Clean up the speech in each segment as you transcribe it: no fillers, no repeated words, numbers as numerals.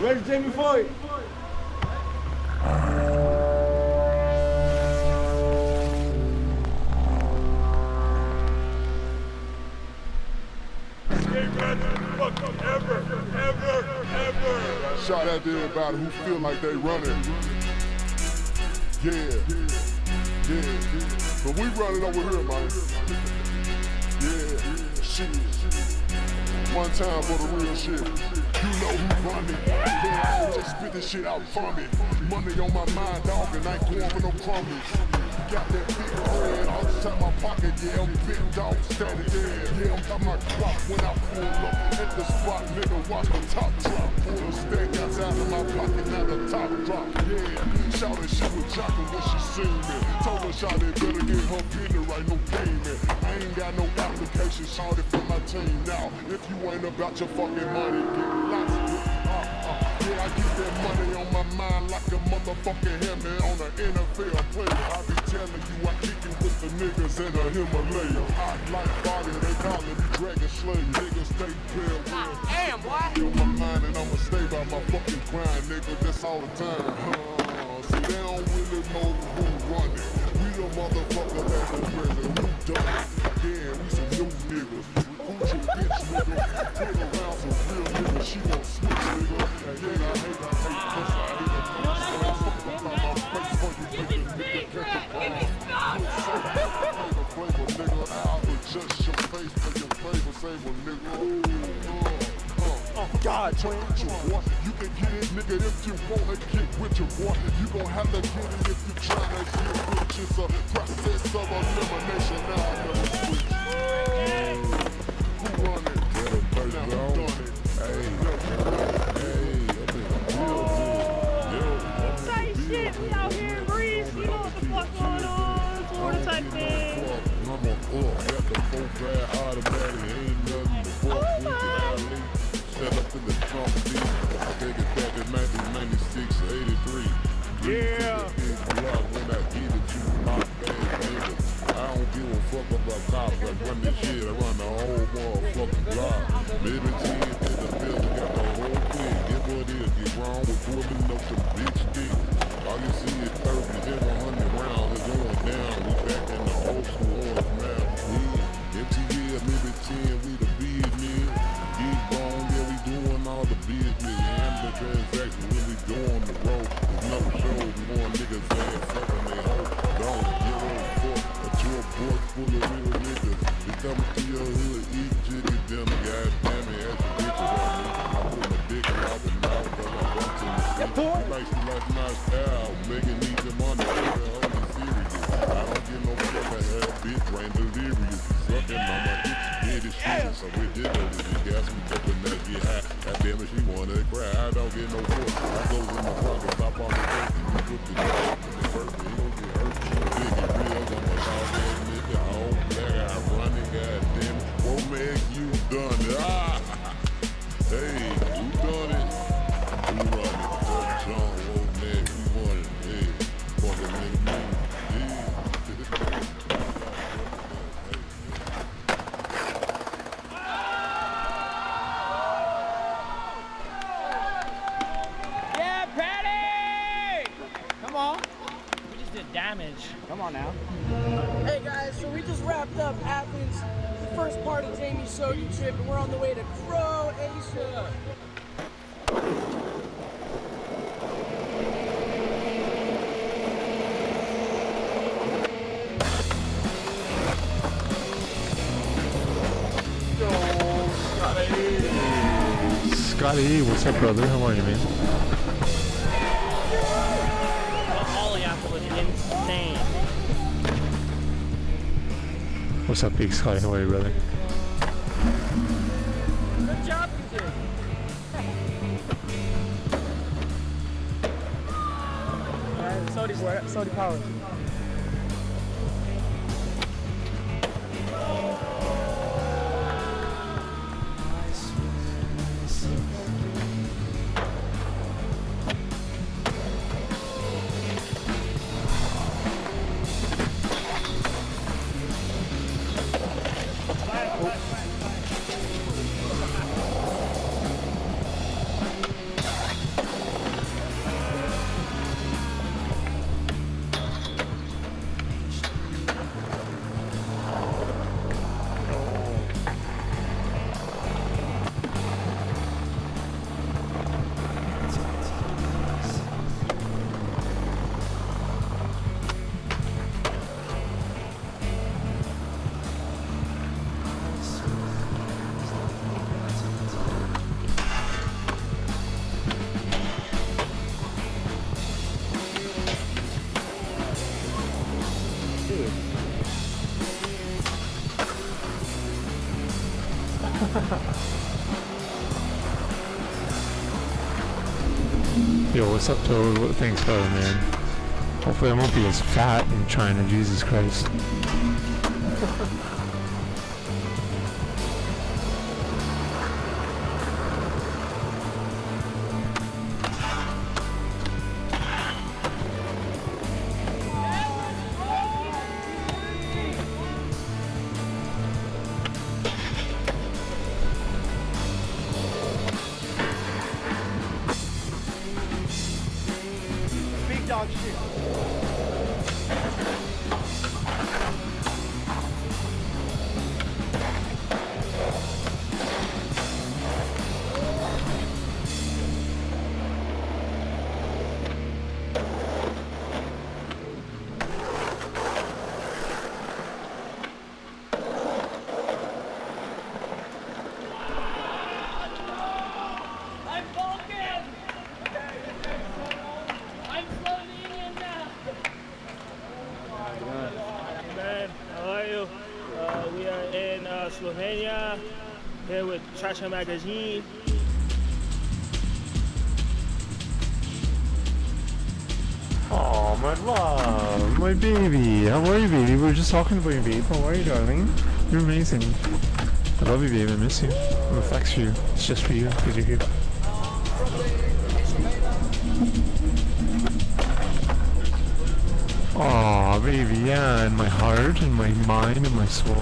Ready, Jamie Floyd? Shout out to everybody who feel like they running. Yeah. But we running over here, man. Yeah, shit. One time for the real shit. You know who run it. Yeah, I just spit this shit out from it. Money on my mind, dog, and I ain't going for no crumbles. Got that big bread outside my pocket, yeah, I'm big dog standing there. Yeah, I'm got my clock when I pull up at the spot, nigga, watch the top drop. Pull a stack outside of my pocket, now the top drop. Yeah, shouted she was jocking when she seen me. Told her shawty better get her business right, no payment. I ain't got no application, shawty for my team now. If you ain't about your fucking money, get lost. Yeah, I get that money on my mind like a motherfucking hammer on an NFL player. I be telling you I kick it with the niggas in the Himalaya. I like body, they call it Dragon Slayer. Niggas stay real. Damn, boy. On my mind and I'ma stay by my fucking grind, nigga. That's all the time. See, they don't really know who run it. We the motherfucker that's in prison. Who done it? Yeah, we some new niggas. Who's your bitch, nigga? Put around some real niggas. She gon' switch, nigga. Yeah, I hate pussy. I hate the fuck about my face for you. Give me speed, Greg. Give me stuff. Flavor, nigga. I'll adjust your face for your flavor saver, nigga. God, boy. You can get it, nigga, if you wanna get with your boy. You gon' have to get it if you tryna get rich. It's a process of elimination. Now I never switch. Who run it? Now who done it? Tight shit, we out here in Breeze. You know what the fuck going on? Florida type thing. Got the 4-5 automatic, ain't nothing to fuck with. Set up in the trunk beat. I take it back in 1996, 83. Yeah. When I give it to my bad nigga. I don't give a fuck about cops. I run this shit, I run the whole motherfucking block. Maybe 10 in the building, got the whole thing. Get what it is, get wrong with pulling up the big stick. All you see is 30 and 100 rounds. It's going down. We back in the old school oils now. MTV, maybe 10, we the business. Get wrong, yeah, we doing all the business. And the transaction, when we go on the road. There's no shows, more niggas ass fucking they hoe. Don't get on fuck. A tour boy full of real niggas. They coming to your hood, eat jiggy dinner. Goddamn it, ask the bitches on me. I put my dick out the mouth, cause I want to see. Like my style, making easy money, only serious. I don't get no fuck, I have bitch brain delirious. Sucking on my bitch, did this shit, so ridiculous. It got me fucking nuts, get high. Goddamn it, she wanted to cry. I don't get no fuck. I goes in my pocket, pop on the face, and you put the dog in the first, he gon' get hurt. Big and real, I'm a dog ass nigga, all black, I run it, goddamn it. Whoa, man, you done it. Hey, who done it? Who run it? John, whoa, man, we want it. Hey, fucking nigga, man. Yeah, Patty! Come on. We just did damage. Come on now. Hey guys, so we just wrapped up Athens, the first part of Jamie's Shogi trip, and we're on the way to Croatia. Scotty, what's up, brother? How are you, man? The ollie after was insane. What's up, Big Scotty? How are you, brother? Good job, you did. Alright, Saudi power. Yo, what's up, Toad? Thanks, brother, man. Hopefully I won't be as fat in China, Jesus Christ. Big dog shit. I'm Vulcan! I'm Slovenian now! Man, how are you? We are in Slovenia, here with Chacha Magazine. Oh, my love, my baby. How are you, baby? We were just talking about you, babe. How are you, darling? You're amazing. I love you, babe. I miss you. I'm a flex for you. It's just for you, because you're here. Aw, baby, yeah, in my heart, in my mind, in my soul.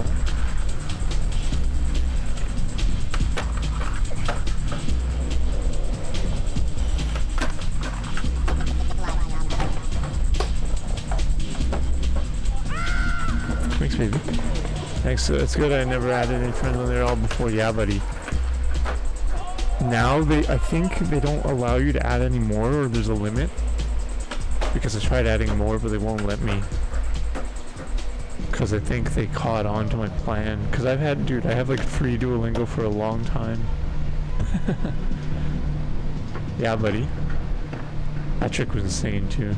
Thanks, baby. Thanks. It's good I never added any friends on there all before. Yeah, buddy. Now I think they don't allow you to add any more, or there's a limit. Because I tried adding more, but they won't let me. Because I think they caught on to my plan. Because I have like free Duolingo for a long time. Yeah, buddy. That trick was insane too.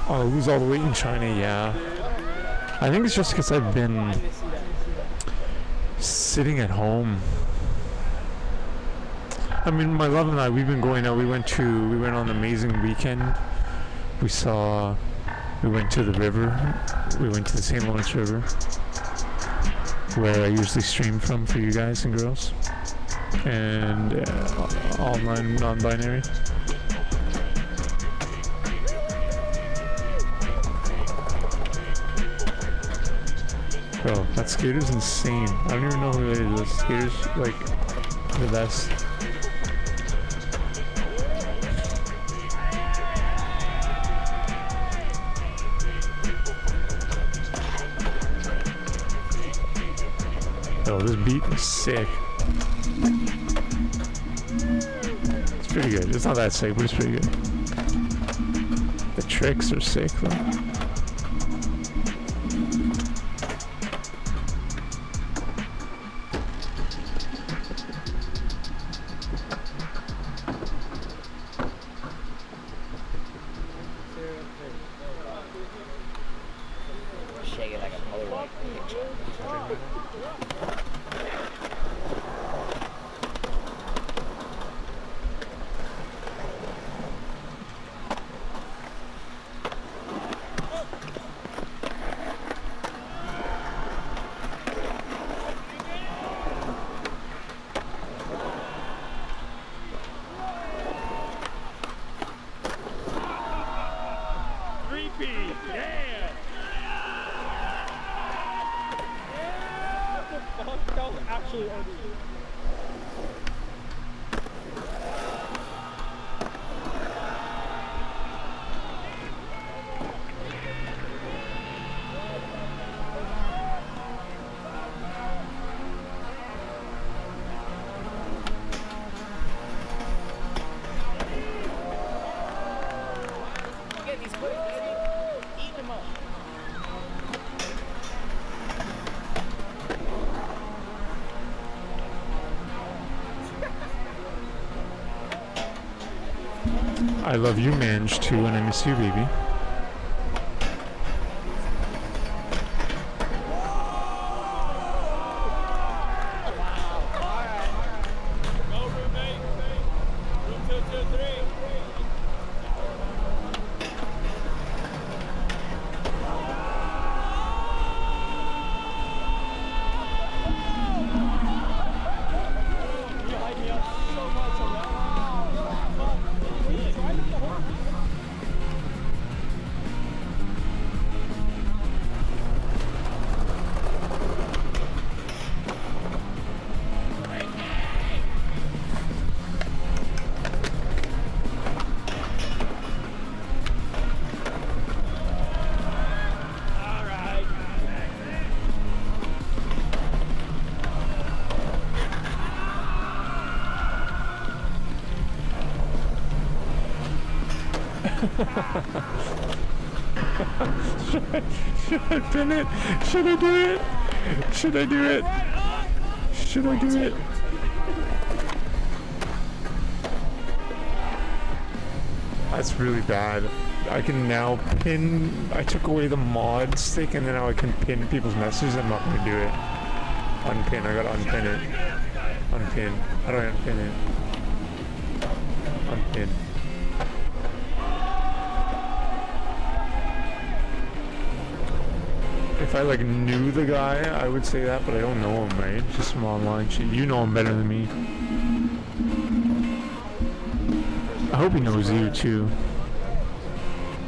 Oh, I lose all the weight in China, yeah. I think it's just because I've been sitting at home. I mean, my love and I, we've been going out. We went on an amazing weekend. We went to the river. We went to the St. Lawrence River, where I usually stream from for you guys and girls. And all non-binary. Bro, that skater's insane. I don't even know who it is. That skater's like the best. Oh, this beat is sick. It's pretty good. It's not that sick, but it's pretty good. The tricks are sick though. Shake it like a Polaroid picture. Actually, Get these quick, baby. Eat them up. I love you, Mange, too, and I miss you, baby. Should I pin it? Should I do it? Should I do it? Should I do it? That's really bad. I can now pin. I took away the mod stick and then now I can pin people's messages. I'm not gonna do it. Unpin. I gotta unpin it. Unpin. How do I unpin it? Unpin. If I like knew the guy, I would say that, but I don't know him, right? It's just some online shit. You know him better than me. I hope he knows you too.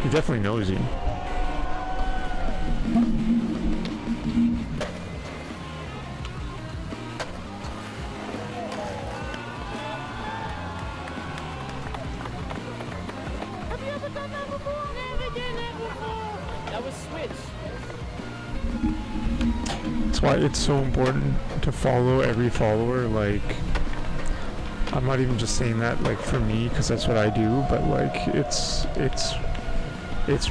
He definitely knows you. Have you ever done that before? Never done that before. That was Switch. That's why it's so important to follow every follower. Like, I'm not even just saying that like for me, because that's what I do, but like it's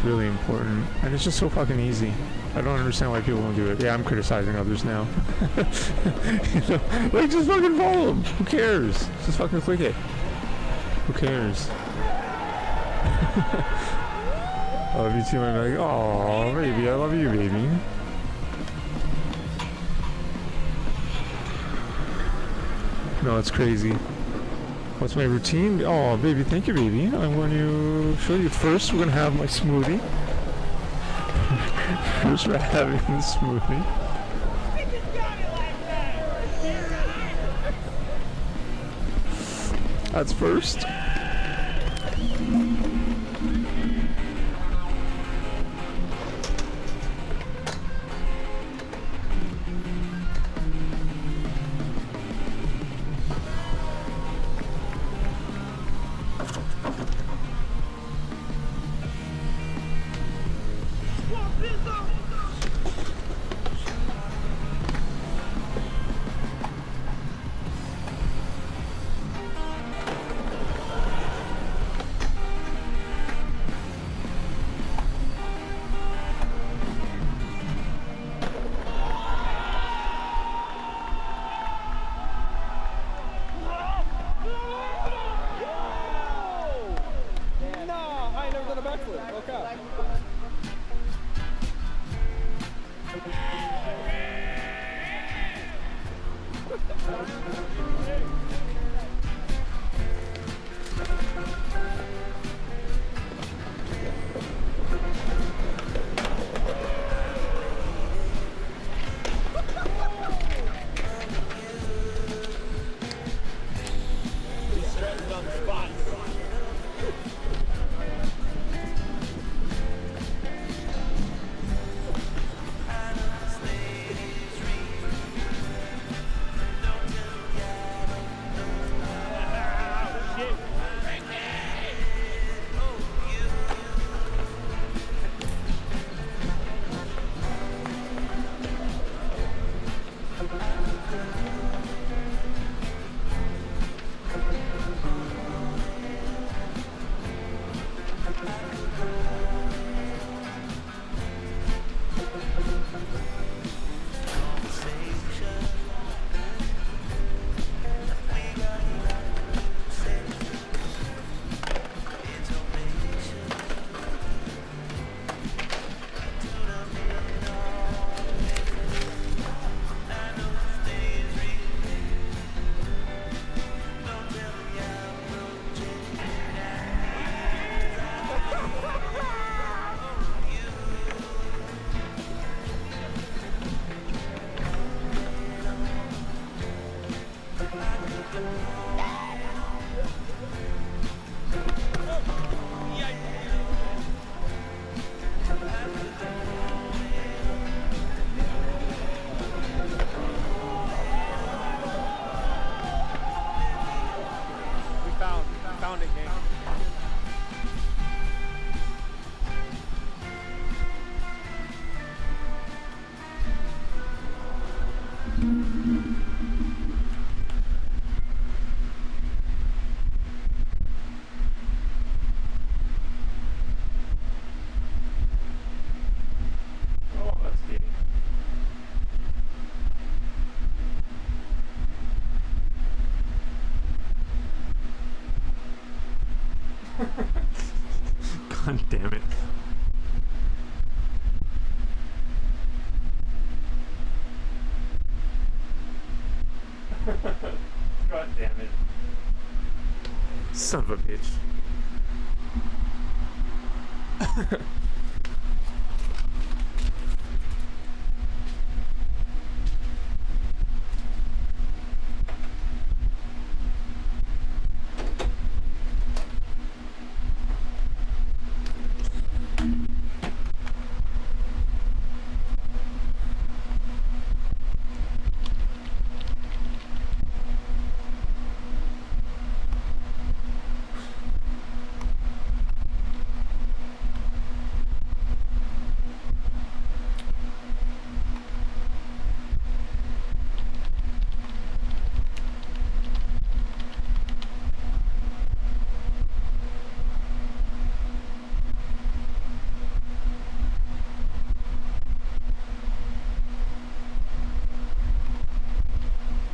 really important, and it's just so fucking easy. I don't understand why people don't do it. Yeah, I'm criticizing others now. You know, like just fucking follow them. Who cares? Just fucking click it. Who cares? I love you too. I'm like, oh baby, I love you, baby. No, it's crazy. What's my routine? Oh, baby, thank you, baby. I'm going to show you. First, we're going to have my smoothie. First, we're having the smoothie. That's first. Oh, that's gay. God damn it. God damn it. Son of a bitch.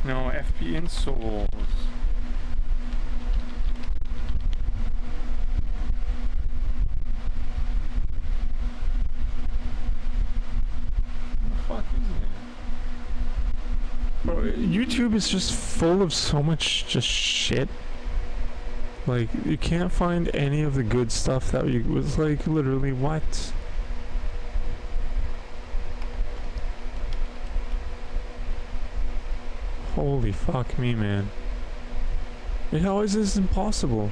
No, FP and souls. What the fuck is it? Bro, YouTube is just full of so much just shit. Like, you can't find any of the good stuff that you was like, literally, what? Holy fuck me, man. How is this impossible?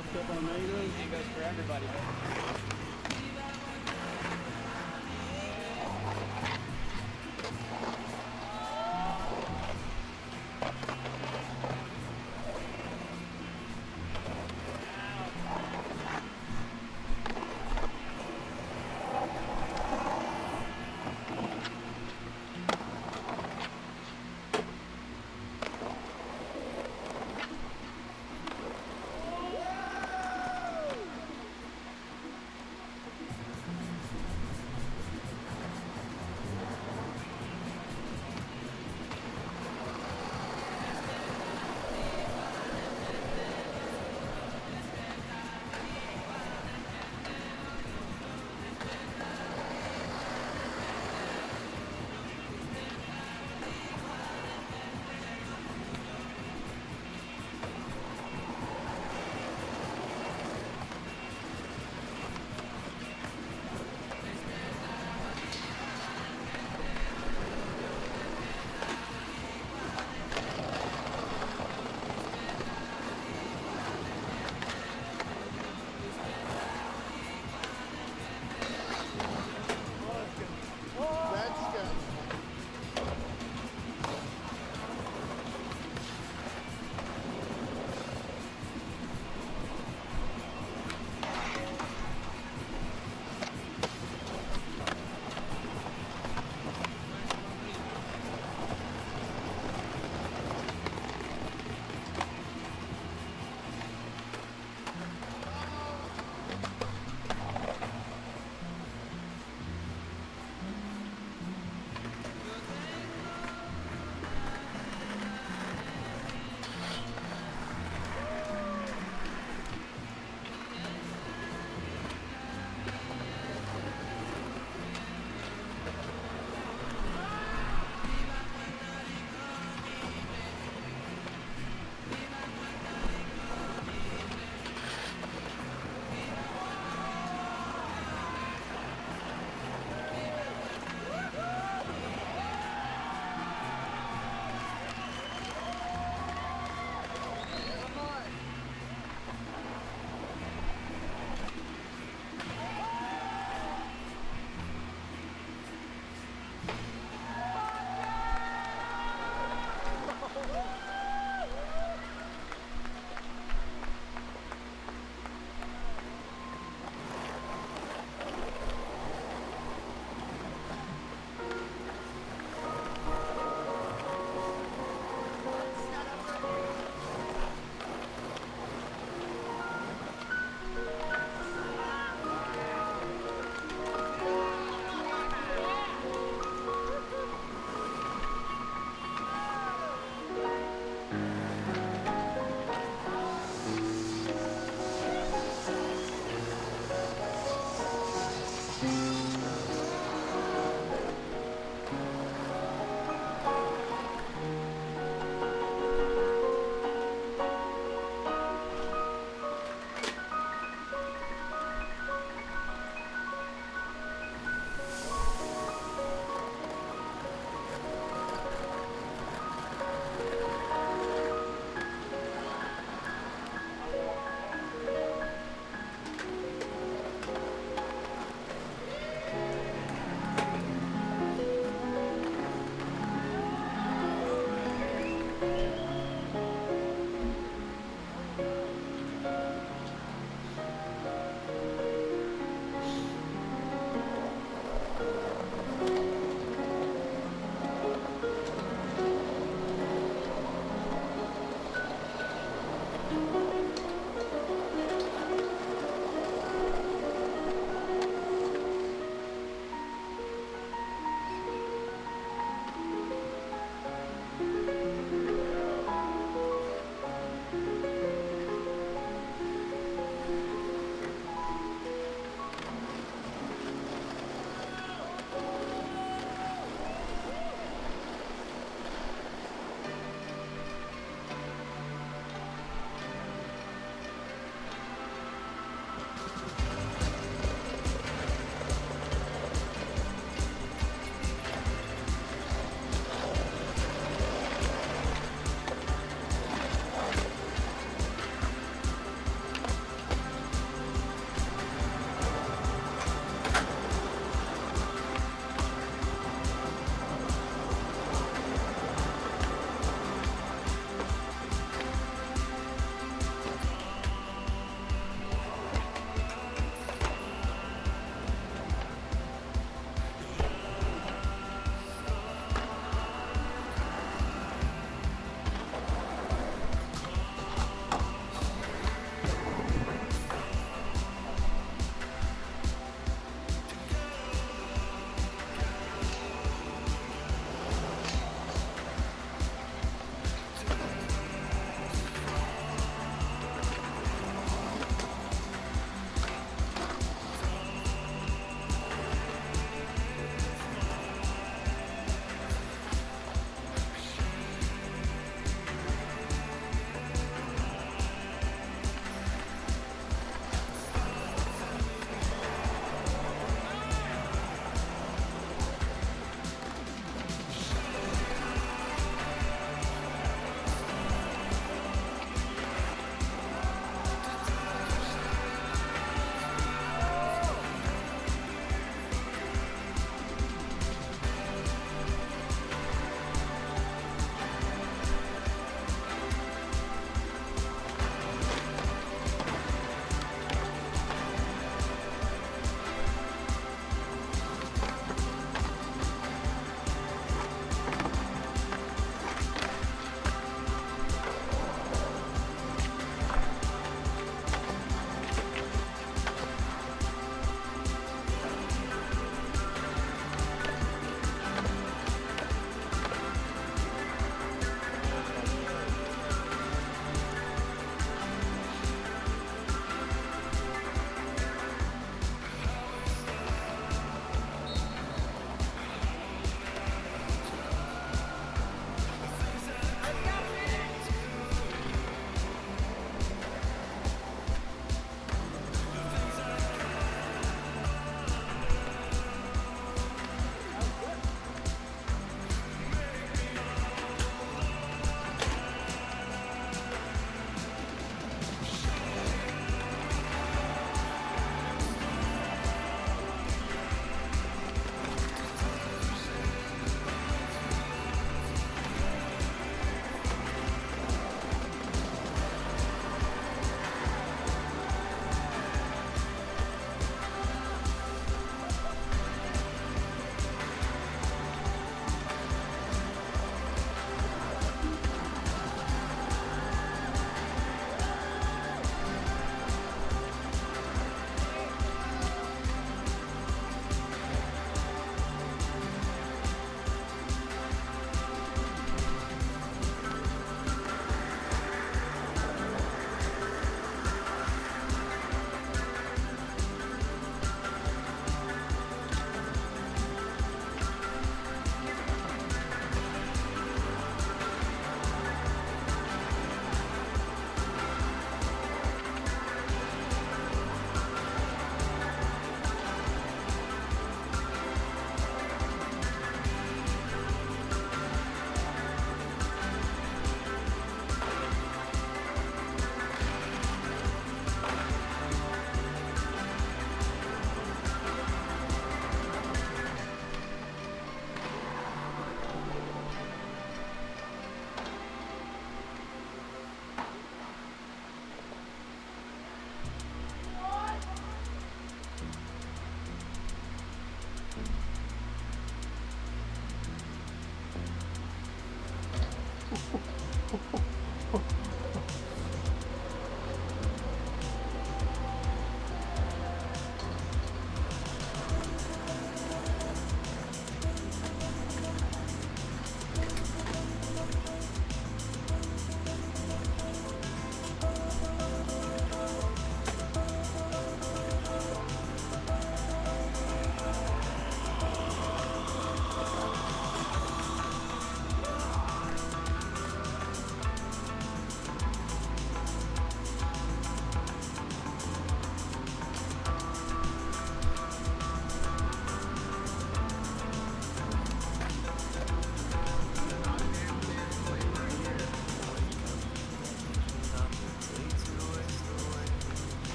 locked up on natives. It goes for everybody.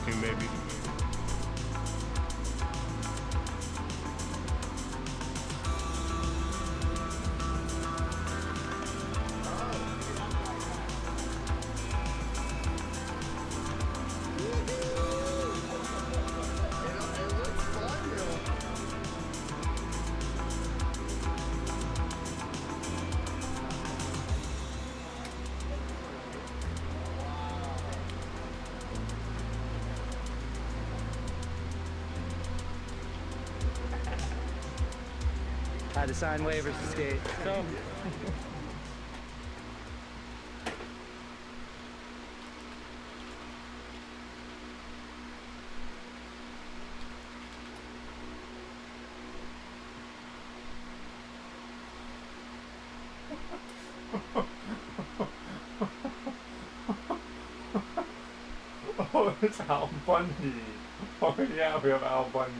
weightlifting, baby. Had to sign waivers to skate. So. Oh, it's Al Bundy. Oh yeah, we have Al Bundy.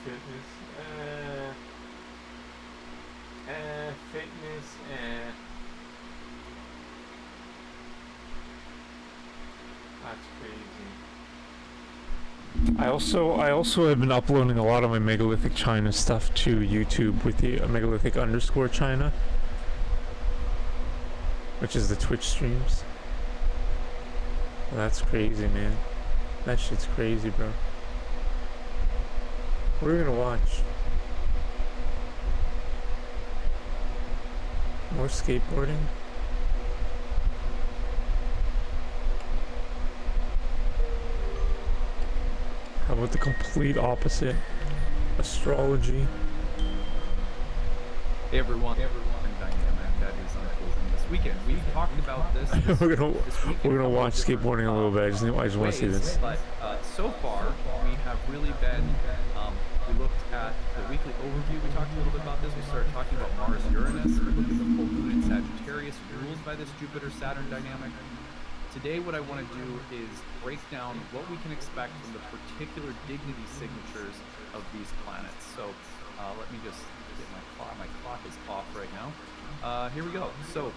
Fitness, fitness, that's crazy. I also have been uploading a lot of my megalithic China stuff to YouTube with the megalithic_China, which is the Twitch streams. That's crazy, man. That shit's crazy, bro. What are we gonna watch? More skateboarding? How about the complete opposite? Astrology. Hey everyone, dynamic that is unfolding this weekend. We've talked about this. we're gonna watch skateboarding a little bit. I just want to see this. But so far, we have really been. We looked at the weekly overview. We talked a little bit about this. We started talking about Mars Uranus. We looked at the full moon in Sagittarius, ruled by this Jupiter Saturn dynamic. Today, what I want to do is break down what we can expect from the particular dignity signatures of these planets. So let me just get my clock. My clock is off right now. Here we go. So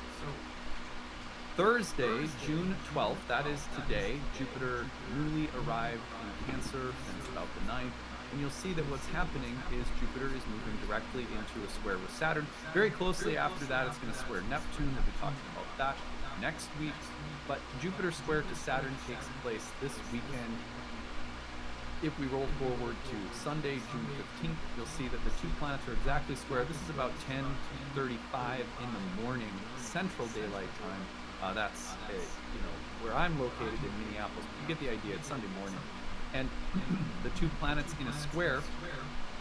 Thursday, June 12th, that is today, Jupiter newly arrived in Cancer since about the 9th. And you'll see that what's happening is Jupiter is moving directly into a square with Saturn. Very closely after that, it's going to square Neptune. We'll be talking about that next week. But Jupiter square to Saturn takes place this weekend. If we roll forward to Sunday, June 15th, you'll see that the two planets are exactly square. This is about 10:35 in the morning, Central Daylight Time. That's where I'm located in Minneapolis. You get the idea. It's Sunday morning. And the two planets in a square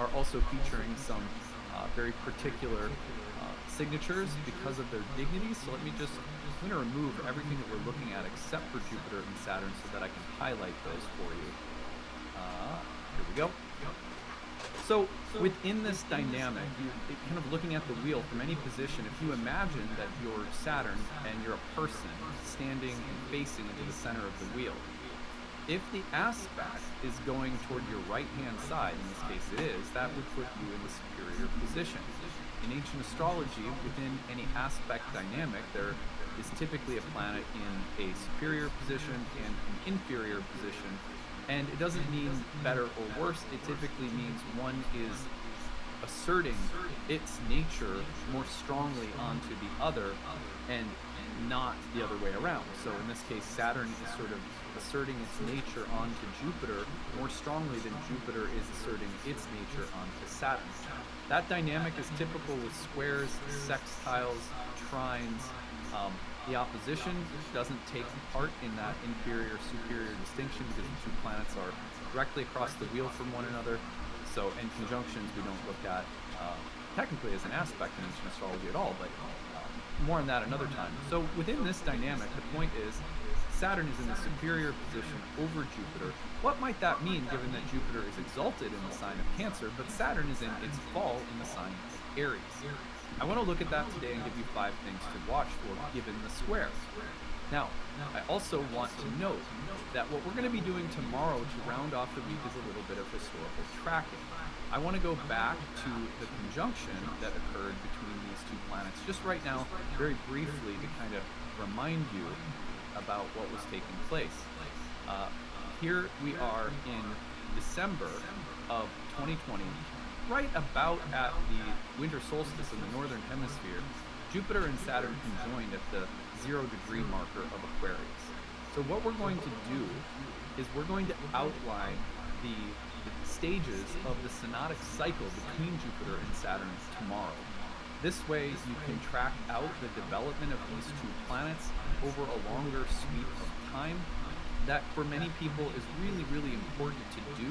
are also featuring some very particular signatures because of their dignity. So I'm going to remove everything that we're looking at except for Jupiter and Saturn so that I can highlight those for you. Here we go. So within this dynamic, kind of looking at the wheel from any position, if you imagine that you're Saturn and you're a person standing and facing into the center of the wheel, if the aspect is going toward your right-hand side, in this case it is, that would put you in the superior position. In ancient astrology, within any aspect dynamic, there is typically a planet in a superior position and an inferior position. And it doesn't mean better or worse, it typically means one is asserting its nature more strongly onto the other. And not the other way around. So in this case, Saturn is sort of asserting its nature onto Jupiter more strongly than Jupiter is asserting its nature onto Saturn. That dynamic is typical with squares, sextiles, trines. The opposition doesn't take part in that inferior-superior distinction because the two planets are directly across the wheel from one another. So, and conjunctions we don't look at technically as an aspect in ancient astrology at all, but more on that another time. So within this dynamic, the point is Saturn is in a superior position over Jupiter. What might that mean given that Jupiter is exalted in the sign of Cancer, but Saturn is in its fall in the sign of Aries? I want to look at that today and give you 5 things to watch for given the square. Now, I also want to note that what we're going to be doing tomorrow to round off the week is a little bit of historical tracking. I want to go back to the conjunction that occurred between these two planets just right now, very briefly, to kind of remind you about what was taking place. Here we are in December of 2020, right about at the winter solstice in the northern hemisphere. Jupiter and Saturn conjoined at the 0-degree marker of Aquarius. So what we're going to do is we're going to outline the stages of the synodic cycle between Jupiter and Saturn tomorrow. This way you can track out the development of these two planets over a longer sweep of time. That for many people is really, really important to do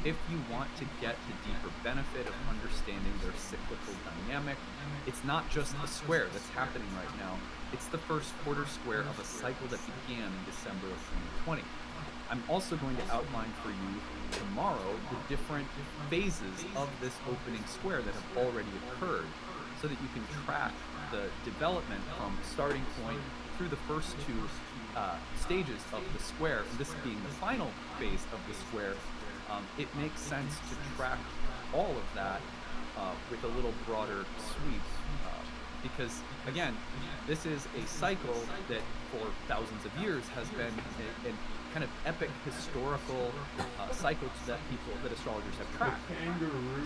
if you want to get the deeper benefit of understanding their cyclical dynamic. It's not just a square that's happening right now, it's the first quarter square of a cycle that began in December of 2020. I'm also going to outline for you tomorrow the different phases of this opening square that have already occurred so that you can track the development from starting point through the first two stages of the square, and this being the final phase of the square. It makes sense to track all of that with a little broader sweep because, again, this is a cycle that for thousands of years has been a kind of epic historical cycle that astrologers have tracked.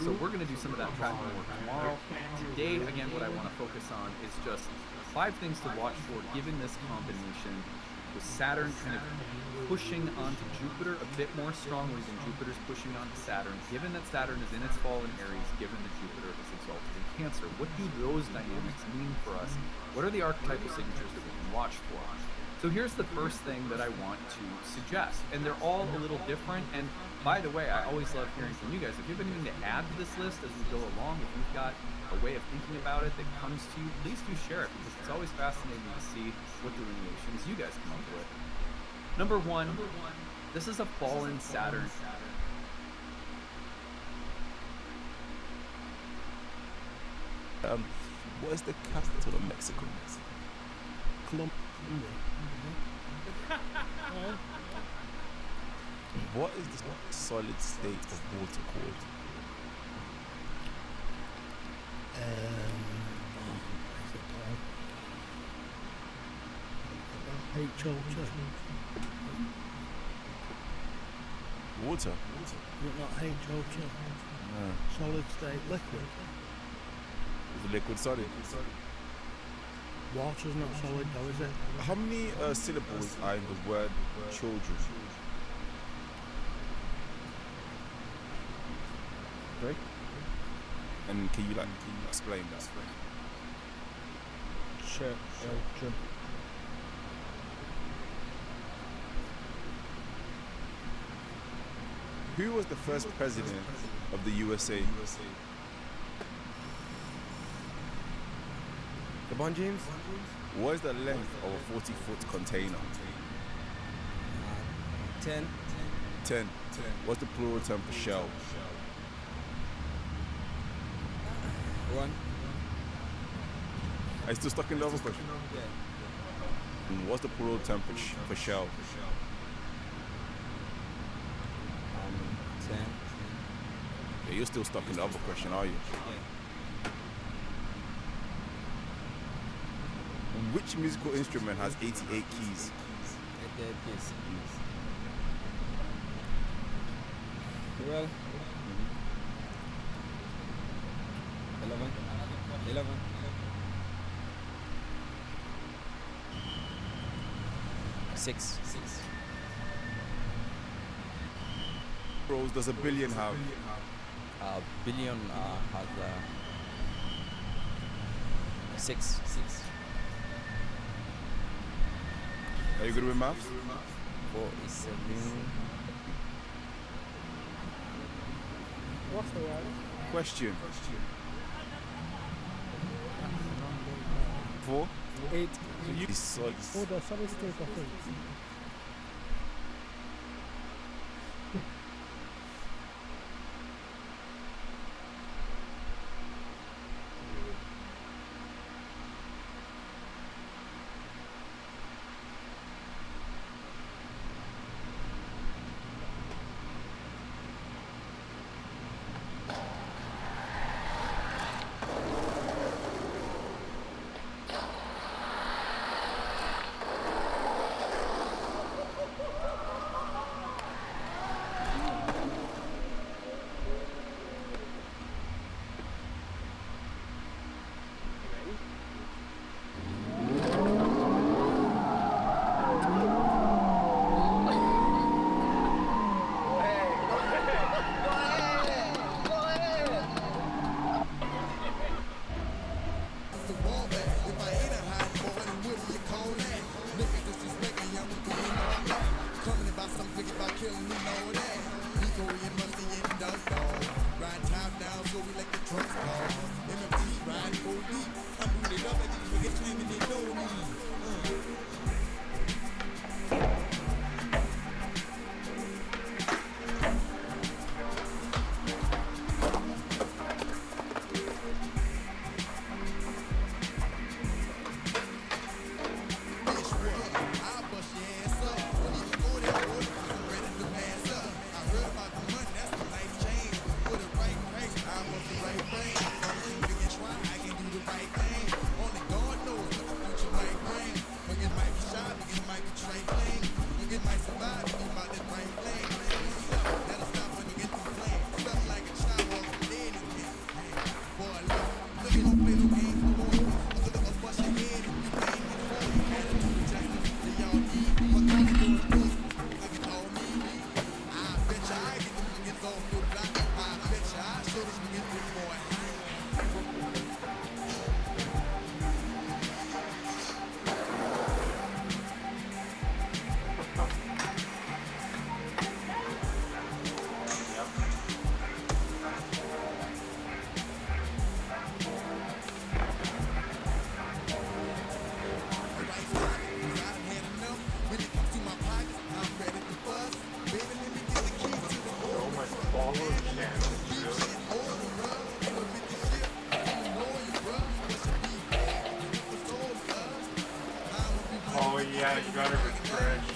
So we're going to do some of that tracking work tomorrow. Today, again, what I want to focus on is just 5 things to watch for given this combination with Saturn kind of pushing onto Jupiter a bit more strongly than Jupiter's pushing onto Saturn, given that Saturn is in its fall in Aries, given that Jupiter is exalted in Cancer. What do those dynamics mean for us? What are the archetypal signatures that we can watch for? So here's the first thing that I want to suggest, and they're all a little different. And by the way, I always love hearing from you guys. If you have anything to add to this list as we go along, if you've got a way of thinking about it that comes to you, please do share it, because it's always fascinating to see what delineations you guys come up with. Number 1, this is a fallen Saturn. What is the capital of Mexico? What is the solid state of water called? H.O.T. Water? Not H.O.T. No. Solid state liquid. Is it liquid solid? Water's not solid though, is it? How many syllables are in the word children? Right? And can you explain that? Children. Who was the first president of the USA? LeBron James? What is the length of a 40-foot container? 10. 10. What's the plural term for shell? 1. Are you still stuck in the other question? Yeah. What's the plural term for shell? 10. Yeah, you're still stuck in the other question, are you? Yeah. Which musical instrument has 88 keys? Yes. Well. 11. 6. Bros does a billion have? Billion has 6. Are you good with maths? 4 is 7. What's the word? Question. 4? 8. So you solid. Oh, the solid state of 8. Oh yeah, you got it refreshed.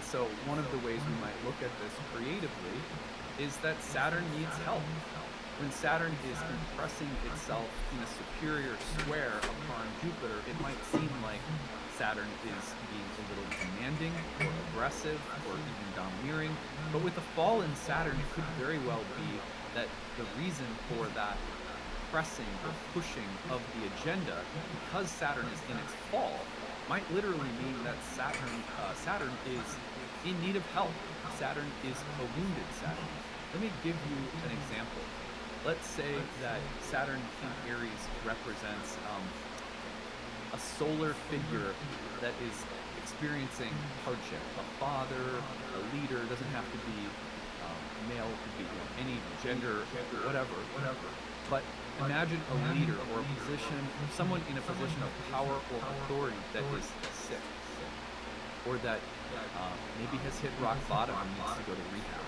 so one of the ways we might look at this creatively is that Saturn needs help. When Saturn is impressing itself in a superior square upon Jupiter, it might seem like Saturn is being a little demanding or aggressive or even domineering. But with the fall in Saturn, it could very well be that the reason for that pressing or pushing of the agenda, because Saturn is in its fall, might literally mean that Saturn is in need of help. Saturn is a wounded Saturn. Let me give you an example. Let's say that Saturn in Aries represents a solar figure that is experiencing hardship. A father, a leader, doesn't have to be male, could be any gender, whatever. But imagine a leader or a position, someone in a position of power or authority that is sick, or that maybe has hit rock bottom and needs to go to rehab.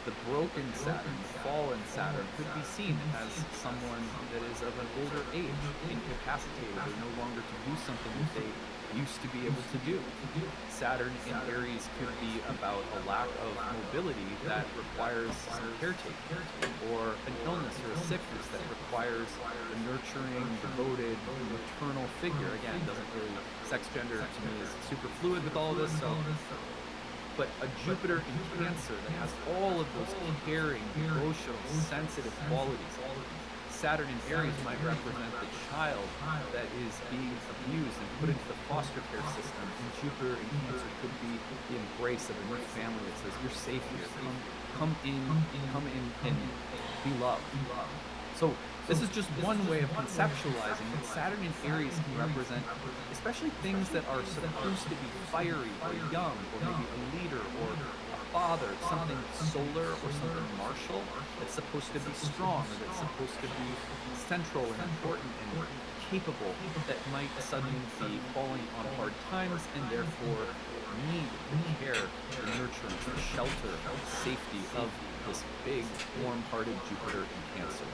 The broken Saturn, the fallen Saturn, could be seen as someone that is of an older age, incapacitated, or no longer to do something that they used to be able to do. Saturn in Aries could be about a lack of mobility that requires some caretaking, or an illness or a sickness that requires a nurturing, devoted, maternal figure. Again, doesn't really, sex gender to me is super fluid with all of this, so. But a Jupiter in Cancer that has all of those caring, emotional, sensitive qualities. Saturn in Aries might represent the child that is being abused and put into the foster care system. And Jupiter in Cancer could be the embrace of a new family that says, you're safe here. Come in and be loved. So this is just one way of conceptualizing that Saturn in Aries can represent especially things that are supposed to be fiery or young, or maybe a leader or a father, something solar or something martial that's supposed to be strong, or that's supposed to be central and important and capable, that might suddenly be falling on hard times and therefore need the care, the nurturance, the shelter, the safety of this big, warm-hearted Jupiter in Cancer.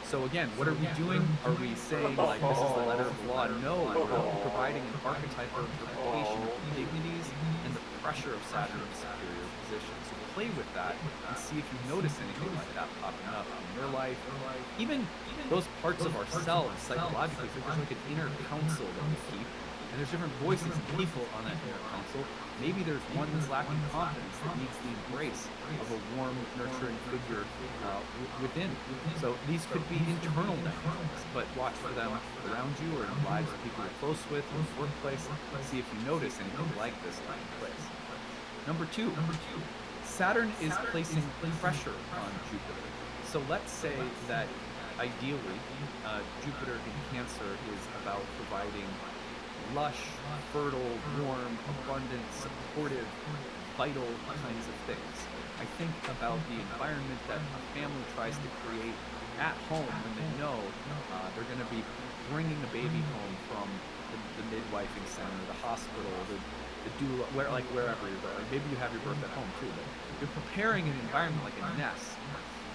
So again, what are we doing? Are we saying, like, this is the letter of the law? No, we're providing an archetype of interpretation of dignities and the pressure of Saturn in a superior position. So play with that and see if you notice anything like that popping up in your life. Even those parts of ourselves, psychologically, so there's like an inner counsel that we keep, and there's different voices and people on that inner counsel. Maybe there's one that's lacking confidence that needs the embrace of a warm, nurturing figure within. So these could be internal dynamics, but watch for them around you or in the lives of people you're close with, in the workplace. See if you notice anything like this taking place. Number two, Saturn is placing pressure on Jupiter. So let's say that ideally, Jupiter in Cancer is about providing lush, fertile, warm, abundant, supportive, vital kinds of things. I think about the environment that a family tries to create at home when they know they're going to be bringing the baby home from the midwifing center, the hospital, the doula, wherever you're going. Maybe you have your birth at home too, but you're preparing an environment like a nest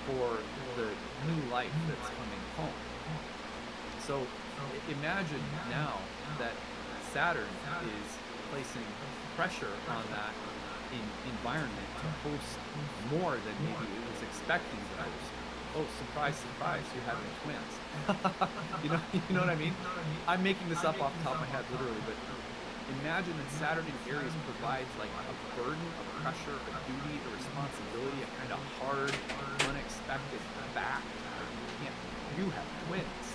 for the new life that's coming home. So imagine now that Saturn is placing pressure on that environment to host more than maybe it was expecting to host. Oh, surprise, surprise, you're having twins. you know what I mean? I'm making this up off the top of my head, literally, but imagine that Saturn in Aries provides like a burden, a pressure, a duty, a responsibility, a kind of hard, unexpected fact. You have twins.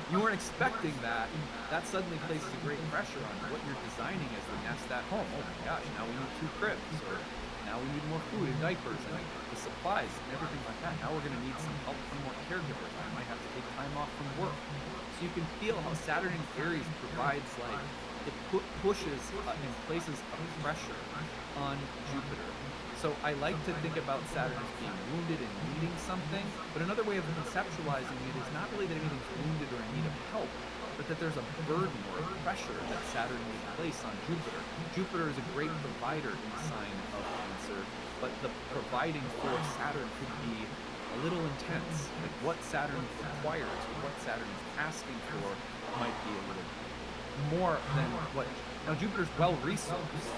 You weren't expecting that. That suddenly places a great pressure on what you're designing as the nest at home. Oh my gosh, now we need 2 cribs, or now we need more food and diapers and the supplies and everything like that. Now we're going to need some help from more caregivers. I might have to take time off from work. So you can feel how Saturn in Aries provides, like, it pushes and places a pressure on Jupiter. So I like to think about Saturn as being wounded and needing something, but another way of conceptualizing it is not really that anything's wounded or in need of help, but that there's a burden or a pressure that Saturn may place on Jupiter. Jupiter is a great provider in the sign of Cancer, but the providing for Saturn could be a little intense. Like what Saturn requires or what Saturn is asking for might be a little more than what... Now Jupiter's well-resourced.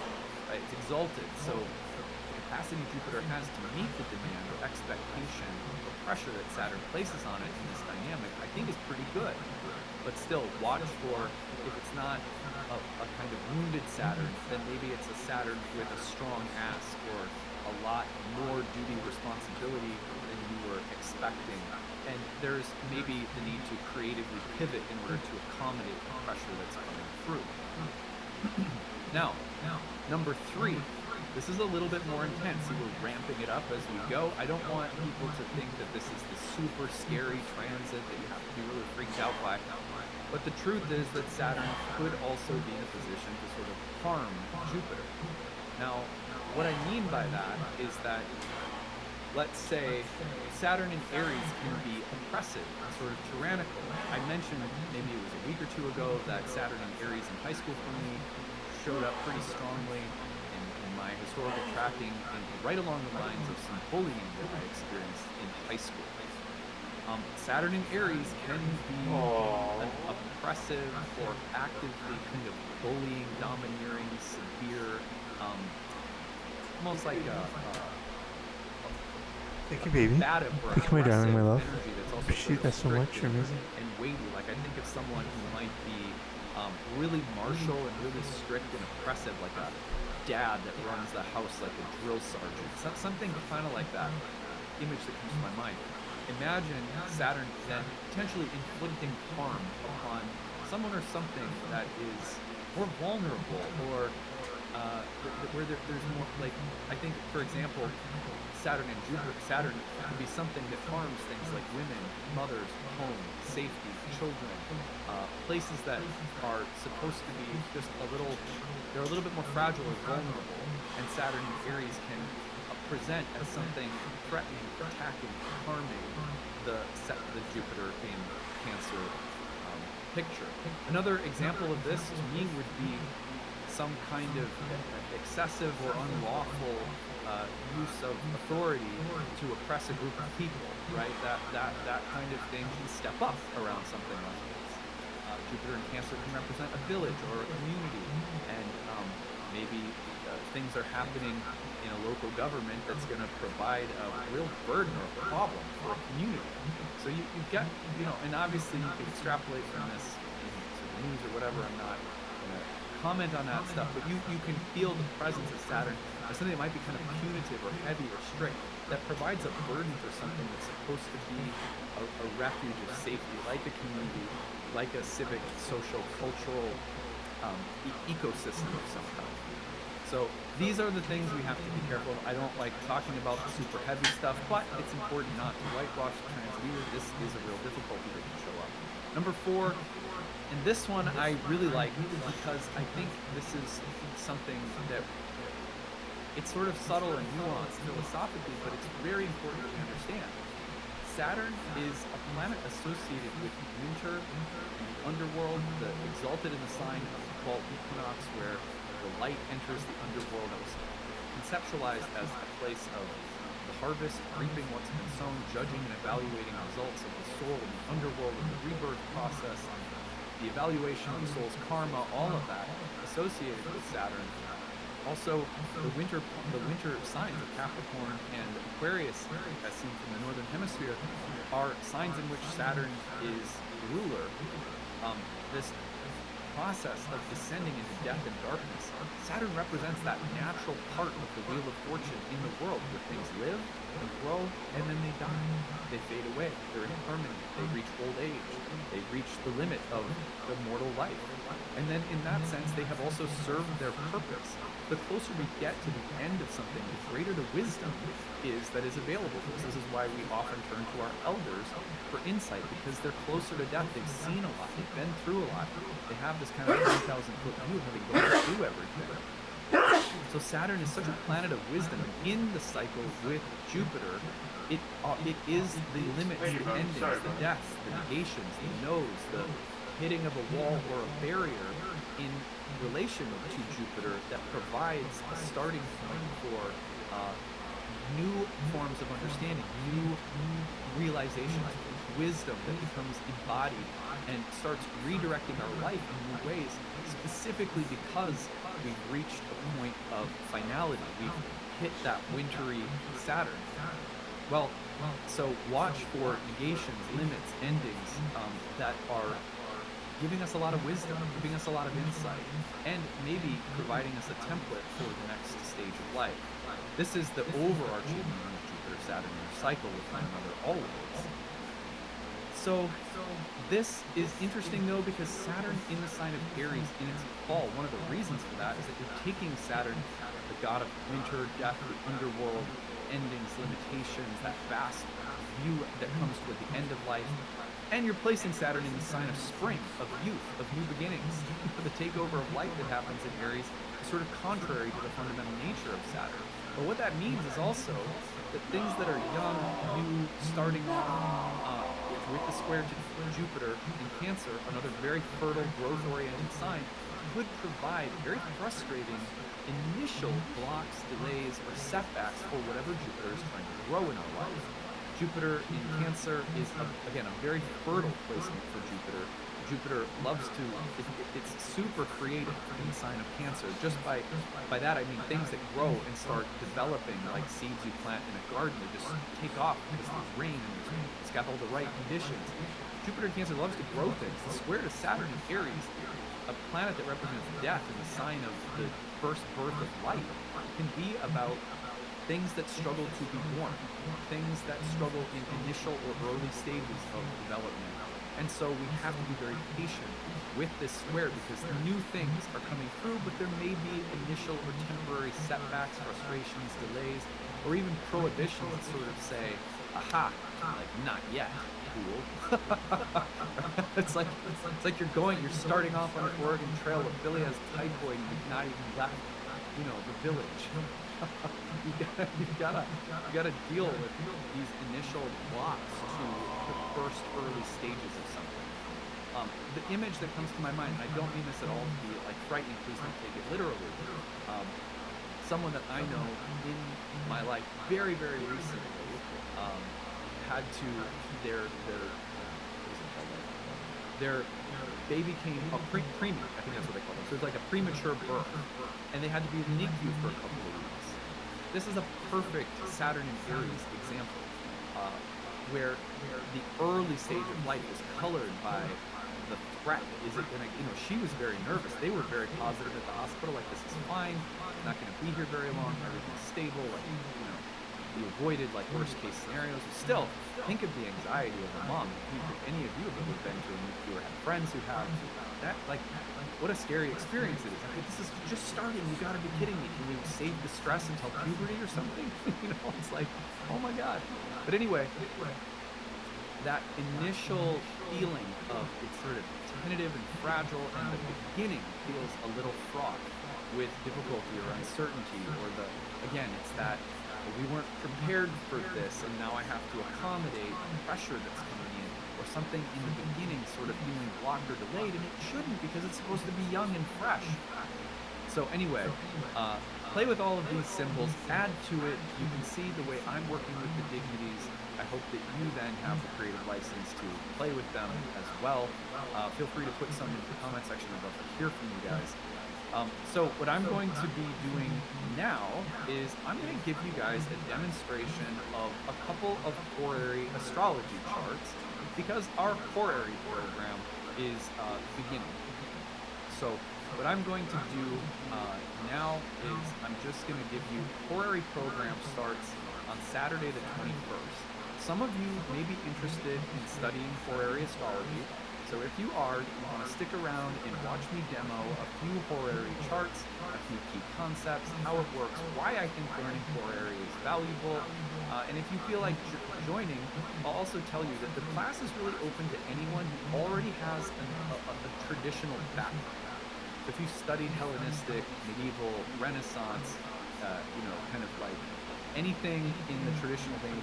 right? It's exalted. So the capacity Jupiter has to meet the demand or expectation or pressure that Saturn places on it in this dynamic, I think is pretty good. But still, watch for, if it's not a kind of wounded Saturn, then maybe it's a Saturn with a strong ass or a lot more duty responsibility than you were expecting. And there's maybe the need to creatively pivot in order to accommodate the pressure that's coming through. Now, number 3. This is a little bit more intense. See, we're ramping it up as we go. I don't want people to think that this is the super scary transit that you have to be really freaked out by. But the truth is that Saturn could also be in a position to sort of harm Jupiter. Now, what I mean by that is that, let's say, Saturn in Aries can be oppressive, sort of tyrannical. I mentioned, maybe it was a week or two ago, that Saturn in Aries in high school for me showed up pretty strongly in my historical tracking and right along the lines of some bullying that I experienced in high school. Saturn in Aries can be an oppressive or actively kind of bullying, domineering, severe, almost like Thank you, baby. Thank you, my darling, my love. Appreciate that so much. You're amazing. And weighty. Like, I think of someone who might be really martial and really strict and oppressive, like a dad that runs the house like a drill sergeant. Something kind of like that image that comes to my mind. Imagine Saturn then potentially inflicting harm upon someone or something that is more vulnerable, or where there's more, like, I think, for example, Saturn and Jupiter. Saturn can be something that harms things like women, mothers, home, safety, children, places that are supposed to be just they're a little bit more fragile or vulnerable, and Saturn in Aries can present as something threatening, attacking, harming the Jupiter in Cancer picture. Another example of this to me would be some kind of excessive or unlawful use of authority to oppress a group of people, right? That kind of thing can step up around something like this. Jupiter in Cancer can represent a village or a community, and maybe things are happening in a local government that's going to provide a real burden or problem for a community. So you get, and obviously you can extrapolate from this into the news or whatever. I'm not going to comment on that stuff, but you can feel the presence of Saturn as something that might be kind of punitive or heavy or strict, that provides a burden for something that's supposed to be a refuge of safety, like a community, like a civic, social, cultural ecosystem of some kind. So these are the things we have to be careful of. I don't like talking about the super heavy stuff, but it's important not to whitewash the transmuter. This is a real difficulty that can show up. Number 4, and this one I really like because I think this is something that it's sort of subtle and nuanced philosophically, but it's very important to understand. Saturn is a planet associated with winter and the underworld, exalted in the sign of the fall equinox, where the light enters the underworld. That was conceptualized as a place of the harvest, reaping what's been sown, judging and evaluating results of the soul in the underworld, of the rebirth process, the evaluation of the soul's karma, all of that associated with Saturn. Also, the winter signs of Capricorn and Aquarius, as seen from the northern hemisphere, are signs in which Saturn is the ruler. This process of descending into death and darkness, Saturn represents that natural part of the wheel of fortune in the world, where things live and grow and then they die. They fade away. They're impermanent. They reach old age. They reach the limit of the mortal life. And then in that sense, they have also served their purpose. The closer we get to the end of something, the greater the wisdom is that is available to us. This is why we often turn to our elders for insight, because they're closer to death. They've seen a lot. They've been through a lot. They have this kind of 10,000-foot view of having gone through everything. So Saturn is such a planet of wisdom. In the cycle with Jupiter, it is the limits, the endings, the deaths, the negations, the no's, the hitting of a wall or a barrier in relation to Jupiter that provides a starting point for new forms of understanding, new realizations, wisdom that becomes embodied and starts redirecting our life in new ways, specifically because we've reached a point of finality. We've hit that wintry Saturn. Well, so watch for negations, limits, endings that are giving us a lot of wisdom, giving us a lot of insight, and maybe providing us a template for the next stage of life. This is the overarching meaning of Jupiter-Saturn cycle with one another always. So this is interesting though, because Saturn in the sign of Aries in its fall, one of the reasons for that is that you're taking Saturn, the god of winter, death, the underworld, endings, limitations, that vast view that comes toward the end of life, and you're placing Saturn in the sign of spring, of youth, of new beginnings. The takeover of life that happens in Aries is sort of contrary to the fundamental nature of Saturn. But what that means is also that things that are young, new, starting off with the square to Jupiter in Cancer, another very fertile, growth-oriented sign, could provide very frustrating initial blocks, delays, or setbacks for whatever Jupiter is trying to grow in our life. Jupiter in Cancer is, again, a very fertile placement for Jupiter. Jupiter loves to, it's super creative in the sign of Cancer. Just by that, I mean things that grow and start developing, like seeds you plant in a garden, they just take off because there's rain and it's got all the right conditions. Jupiter in Cancer loves to grow things. The square to Saturn in Aries, a planet that represents death in the sign of the first birth of life, can be about things that struggle to be born, things that struggle in initial or early stages of development. And so we have to be very patient with this square because new things are coming through, but there may be initial or temporary setbacks, frustrations, delays, or even prohibitions that sort of say, aha, like not yet, fool. It's like you're starting off on an Oregon Trail where Billy has typhoid and you've not even left, the village. You've gotta deal with these initial blocks to the first early stages of something. The image that comes to my mind, and I don't mean this at all to be like frightening, please don't take it literally. Someone that I know in my life very, very recently had to their baby came a preemie, I think that's what they call them. So it's like a premature birth, and they had to be in the NICU for a couple of weeks. This is a perfect Saturn in Aries example, where the early stage of life is colored by the threat. Is it gonna, she was very nervous. They were very positive at the hospital, like this is fine, it's not gonna be here very long, everything's stable, like, you avoided like worst case scenarios. Still, think of the anxiety of a mom. If any of you have ever been to a NICU or have friends who have that, like, what a scary experience it is. Like, this is just starting. You got to be kidding me. Can you save the stress until puberty or something? It's like, oh my God. But anyway, that initial feeling of it's sort of tentative and fragile, and the beginning feels a little fraught with difficulty or uncertainty, or it's that we weren't prepared for this, and now I have to accommodate pressure that's coming in, or something in the beginning sort of feeling blocked or delayed, and it shouldn't, because it's supposed to be young and fresh. So anyway, play with all of these symbols, add to it. You can see the way I'm working with the dignities. I hope that you then have the creative license to play with them as well. Feel free to put some in the comment section. I'd love to hear from you guys. So what I'm going to be doing now is I'm going to give you guys a demonstration of a couple of horary astrology charts, because our horary program is beginning. So what I'm going to do now is I'm just going to give you horary program starts on Saturday the 21st. Some of you may be interested in studying horary astrology. So if you are, you want to stick around and watch me demo a few horary charts, a few key concepts, how it works, why I think learning horary is valuable. And if you feel like joining, I'll also tell you that the class is really open to anyone who already has a traditional background. If you studied Hellenistic, medieval, Renaissance, kind of like anything in the traditional vein,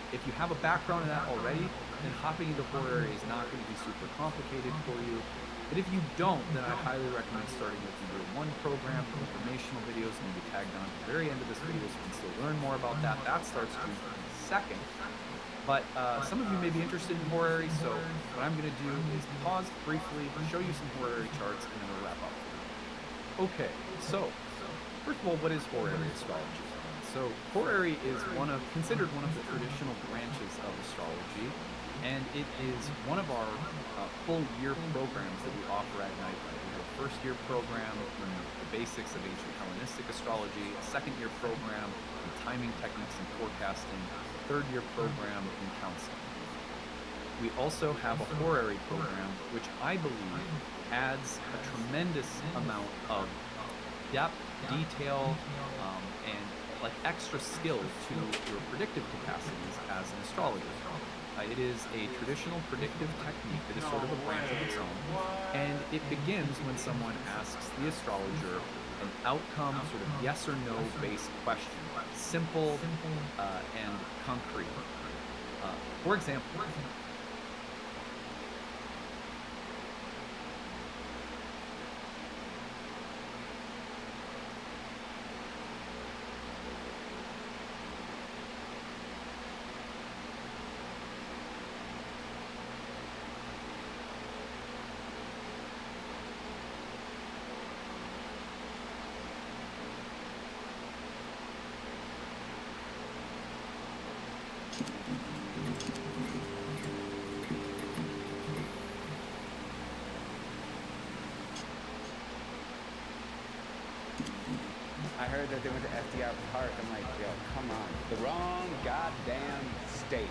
if you have a background in that already, then hopping into horary is not going to be super complicated for you. But if you don't, then I highly recommend starting with the year 1 program. The informational videos will be tagged on at the very end of this video, so you can still learn more about that. That starts June 2nd. But some of you may be interested in horary, so what I'm going to do is pause briefly, show you some horary charts, and then we'll wrap up. Okay, so first of all, what is horary astrology? So horary is considered one of the traditional branches of astrology, and it is one of our full year programs that we offer at night. We have a first year program in the basics of ancient Hellenistic astrology, a second year program in timing techniques and forecasting, a third year program in counseling. We also have a horary program, which I believe adds a tremendous amount of depth, detail, and like extra skill to your predictive capacities as an astrologer. It is a traditional predictive technique that is sort of a branch of its own, and it begins when someone asks the astrologer an outcome, sort of yes or no based question, simple and concrete. For example, I heard that they went to FDR Park. I'm like, yo, come on. The wrong goddamn state.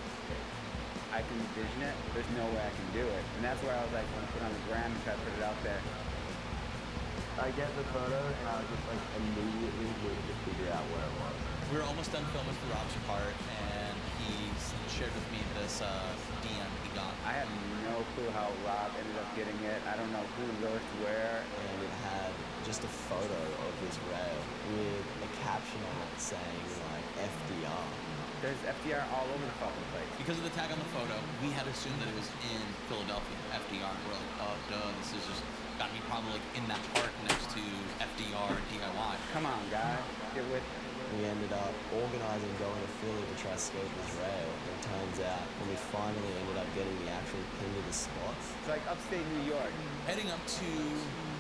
I can envision it. There's no way I can do it. And that's where I was like, I'm gonna put it on the gram and try to put it out there. I get the photo and I was just like immediately able to figure out where it was. We were almost done filming for Rob's part, and he shared with me this DM he got. I have no clue how Rob ended up getting it. I don't know who lurked where. And it had just a photo of this rail with a caption on it saying like FDR. There's FDR all over the fucking place. Because of the tag on the photo, we had assumed that it was in Philadelphia, FDR. We're like, oh, duh, this is just gotta be probably like in that park next to FDR DIY. Come on, guys, get with it. We ended up organizing going to Philly to try to scope this rail, and it turns out when we finally ended up getting the actual pin to the spot. It's like upstate New York. Heading up to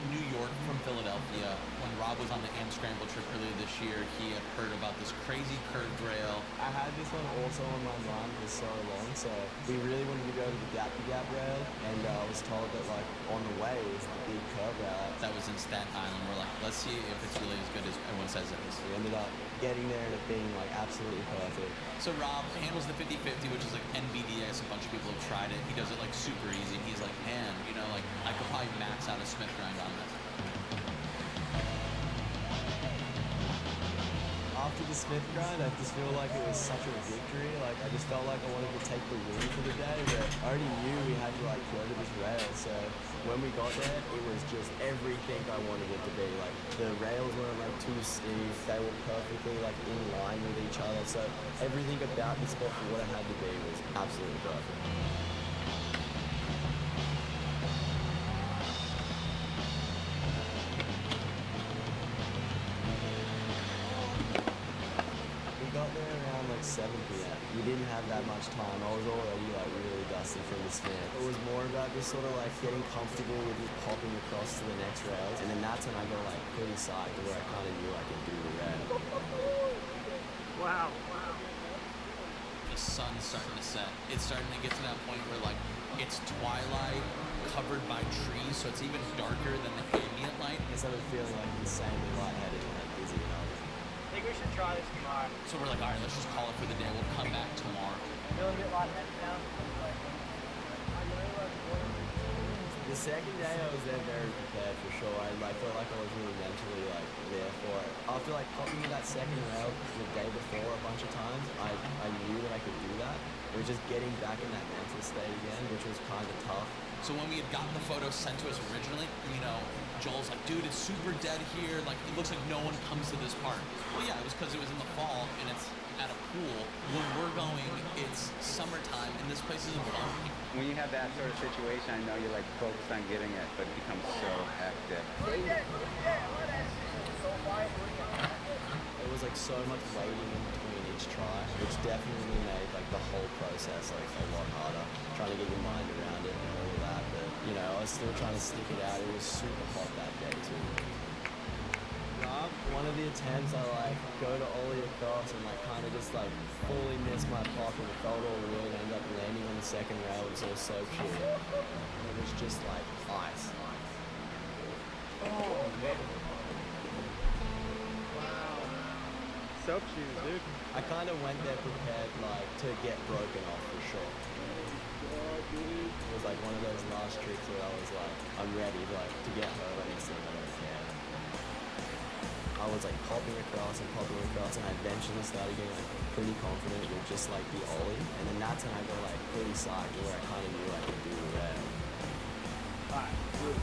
New York from Philadelphia, when Rob was on the AM Scramble trip earlier this year, he had heard about this crazy curved rail. I had this one also on my mind for so long, so we really wanted to go to the Gap to Gap rail, and I was told that like on the way is the big curve rail. That was in Staten Island. We're like, let's see if it's really as good as everyone says it is. We ended up getting there and it being like absolutely perfect. So Rob handles the 50-50, which is like NBDS. A bunch of people have tried it. He does it like super easy. He's like, man, you know, like I could probably max out a Smith grind on this. After the Smith grind, I just feel like it was such a victory. Like I just felt like I wanted to take the win for the day, but I already knew we had to like go to this rail. So when we got there, it was just everything I wanted it to be. Like the rails weren't like too steep; they were perfectly like in line with each other. So everything about the spot for what it had to be was absolutely perfect. Got there around like 7 p.m. We didn't have that much time. I was already like really dusty from the Smith. It was more about just sort of like getting comfortable with just popping across to the next rails, and then that's when I got like pretty psyched where I kind of knew I could do the rail. Wow. The sun's starting to set. It's starting to get to that point where like it's twilight, covered by trees, so it's even darker than the ambient light. I started feeling like insanely lightheaded and like dizzy, you know. I think we should try this tomorrow. So we're like, all right, let's just call it for the day. We'll come back tomorrow. Feeling a bit lightheaded now. The second day I was there very prepared for sure. I felt like I was really mentally like there for it. After like popping in that second rail the day before a bunch of times, I knew that I could do that. It was just getting back in that mental state again, which was kind of tough. So when we had gotten the photo sent to us originally, you know, Joel's like, dude, it's super dead here. Like, it looks like no one comes to this park. Well, yeah, it was because it was in the fall and it's at a pool. When we're going, it's summertime and this place isn't bumping. When you have that sort of situation, I know you're like focused on getting it, but it becomes so hectic. It was like so much waiting in between each try, which definitely made like the whole process like a lot harder. Trying to get your mind around it and all of that, but you know, I was still trying to stick it out. It was super hot that day too. one of the attempts I like go to ollie across and like kind of just like fully miss my pocket and felt all weird and ended up landing on the second rail. It was all soap shit. It was just like ice. Oh, man. Wow. Soap shoes, dude. I kind of went there prepared like to get broken off for sure. It was like one of those last tricks where I was like, I'm ready like to get hurt on this thing, I don't care. I was like popping across, and I eventually started getting like pretty confident with just like the ollie, and then that's when I got like pretty psyched where I kind of knew I could do the rail. Alright, good.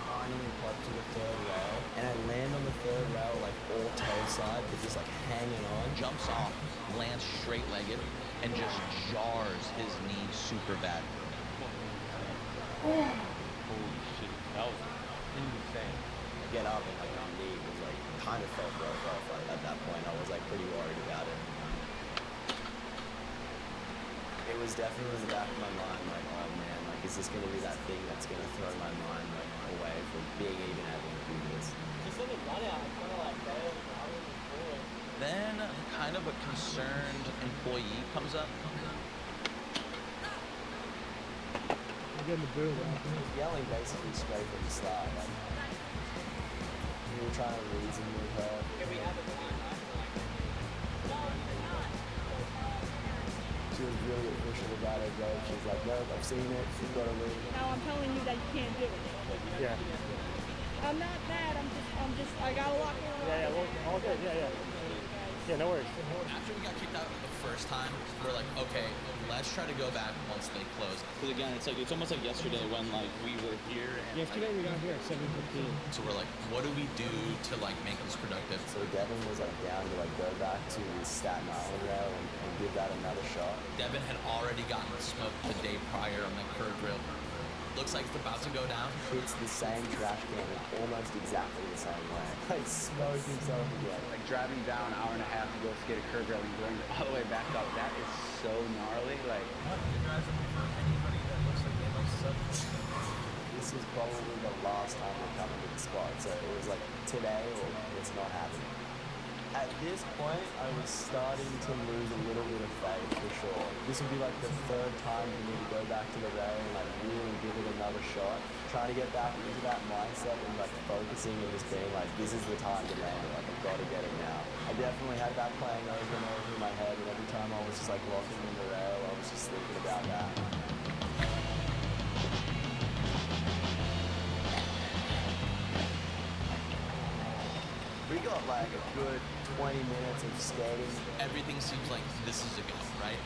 Finally popped to the third rail, and I land on the third rail like all toe side, but just like hanging on. Jumps off, lands straight-legged, and just jars his knee super bad. Holy shit, that was insane. Get up and like my knee was like kind of felt broke off. Like at that point, I was like pretty worried about it. It was definitely in the back of my mind, like, oh man, like, is this gonna be that thing that's gonna throw my mind like away from being even able to do this? Just in the run out, I kind of like bailed out of the floor. Then kind of a concerned employee comes up. I'm getting the boom. He was yelling basically straight from the start. Like, we were trying to reason with her. Can we have a plan? She was really official about it, bro. She was like, no, I've seen it. You've got to leave. Now I'm telling you that you can't do it. Yeah. I'm not mad. I'm just. I gotta lock it on. Yeah, well, all good. Yeah. Yeah, no worries. After we got kicked out the first time, we're like, okay, let's try to go back once they close. Because again, it's almost like yesterday when like we were here. And, yesterday we got here at 7:15. So we're like, what do we do to like make this productive? So Devin was like down to like go back to the Staten Island rail and give that another shot. Devin had already gotten smoked the day prior on the curb grill. Looks like it's about to go down. Hits the same trash can in almost exactly the same way. Like smoked himself again. Like driving down an hour and a half to go skate a curb rail and going all the way back up, that is so gnarly. Like, this is probably the last time we're coming to the spot, so it was like today or it's not happening. At this point, I was starting to lose a little bit of faith for sure. This would be like the third time for me to go back to the rail and like really give it another shot. Trying to get back into that mindset and like focusing and just being like, this is the time to land it, like I've got to get it now. I definitely had that playing over and over in my head, and every time I was just like locking in the rail, I was just thinking about that. We got like a good 20 minutes of skating. Everything seems like this is a go, right?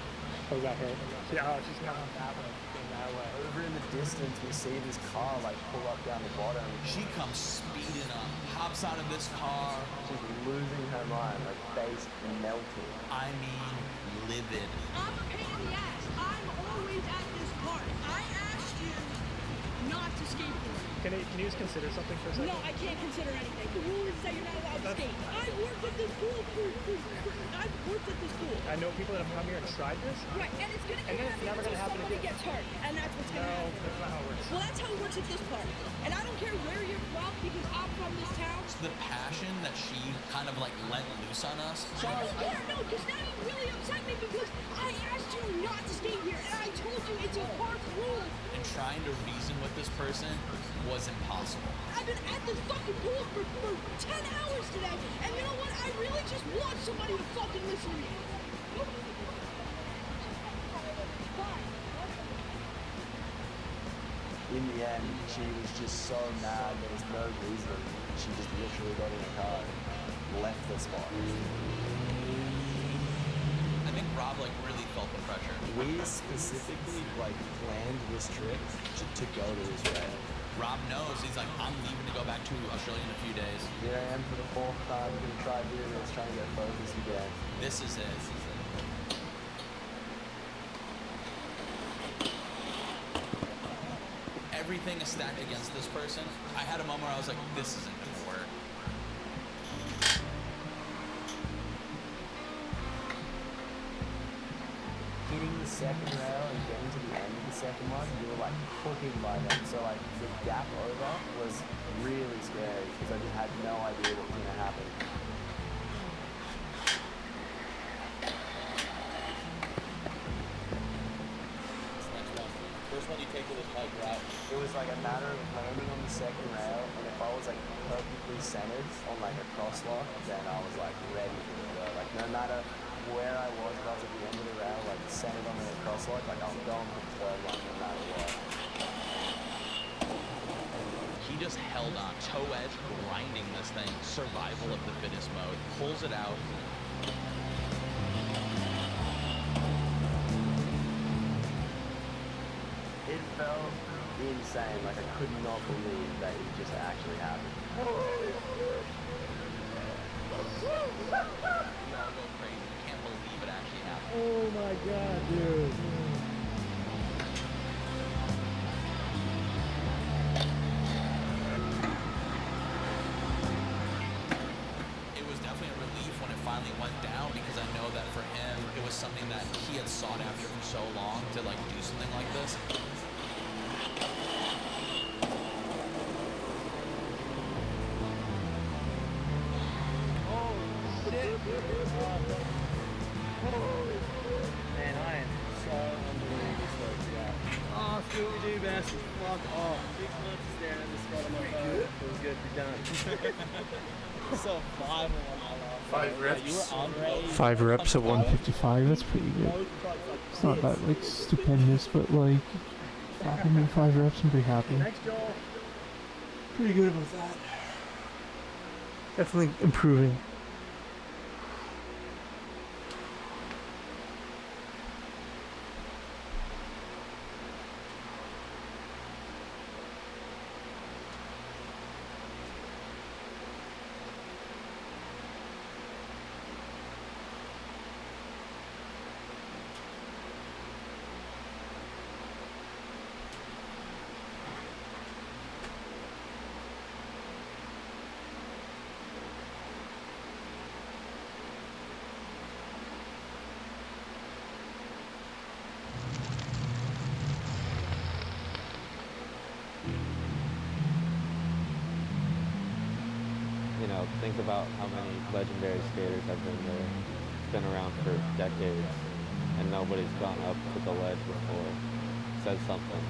Oh, that her? Yeah, she's coming that way. That way. Over in the distance, we see this car like pull up down the bottom. She comes speeding up, hops out of this car. She's losing her mind, her face melting. I mean, livid. I'm a pain in the ass. I'm always at this part. I asked you not to skateboard. Can you just consider something for a second? No, I can't consider anything. The rule is that you're not allowed to skate. I worked at this pool. I've worked at this pool. I know people that have come here and tried this. Right, and it's gonna and then it's never gonna happen somebody again. gets hurt, and that's what's gonna happen. No, that's not how it works. Well, that's how it works at this part. And I don't care where you're from because I'm from this town. The passion that she kind of like let loose on us. I don't care, no, because now you really upset me because I asked you not to skate here, and I told you it's a park rule. And trying to reason with this person was impossible. I've been at this fucking pool for 10 hours today, and you know what? I really just want somebody to fucking listen to me. In the end, she was just so mad, there was no reason. She just literally got in a car and left the spot. I think Rob like really felt the pressure. We specifically like planned this trip to go to this rail. Rob knows, he's like, I'm leaving to go back to Australia in a few days. Here I am for the fourth time, I'm gonna try doing this, trying to get focused again. This is it. Everything is stacked against this person. I had a moment where I was like, this isn't gonna work. hitting the second rail and getting to the end of the second one, you were like cooking by then. So like the gap over was really scary because I just had no idea what was going to happen. First one you take with this bike route. It was like a matter of landing on the second rail, and if I was like perfectly centered on like a crosslock, then I was like ready for it. Like no matter where I was, if I was at the end of the rail, like centered on the crosslock, like I was going for the third one no matter what. He just held on, toe edge, grinding this thing, survival of the fittest mode, pulls it out. It felt insane, like I could not believe that it just actually happened. You all go crazy, you can't believe it actually happened. Oh my god, dude. It was definitely a relief when it finally went down because I know that for him, it was something that he had sought after for so long to like do something like this. Man, I am so unbelievably stoked for that. Oh, Scooby Doo bastard, fuck off. 6 months of staring at this spot on my phone. It was good, you're done. So 5 on my last. 5 reps. You were on race. 5 reps at 155, that's pretty good. It's not that like stupendous, but like 5 reps, I'm pretty happy. Pretty good about that. Definitely improving. You know, think about how many legendary skaters have been there, been around for decades, and nobody's gone up to the ledge before. Says something.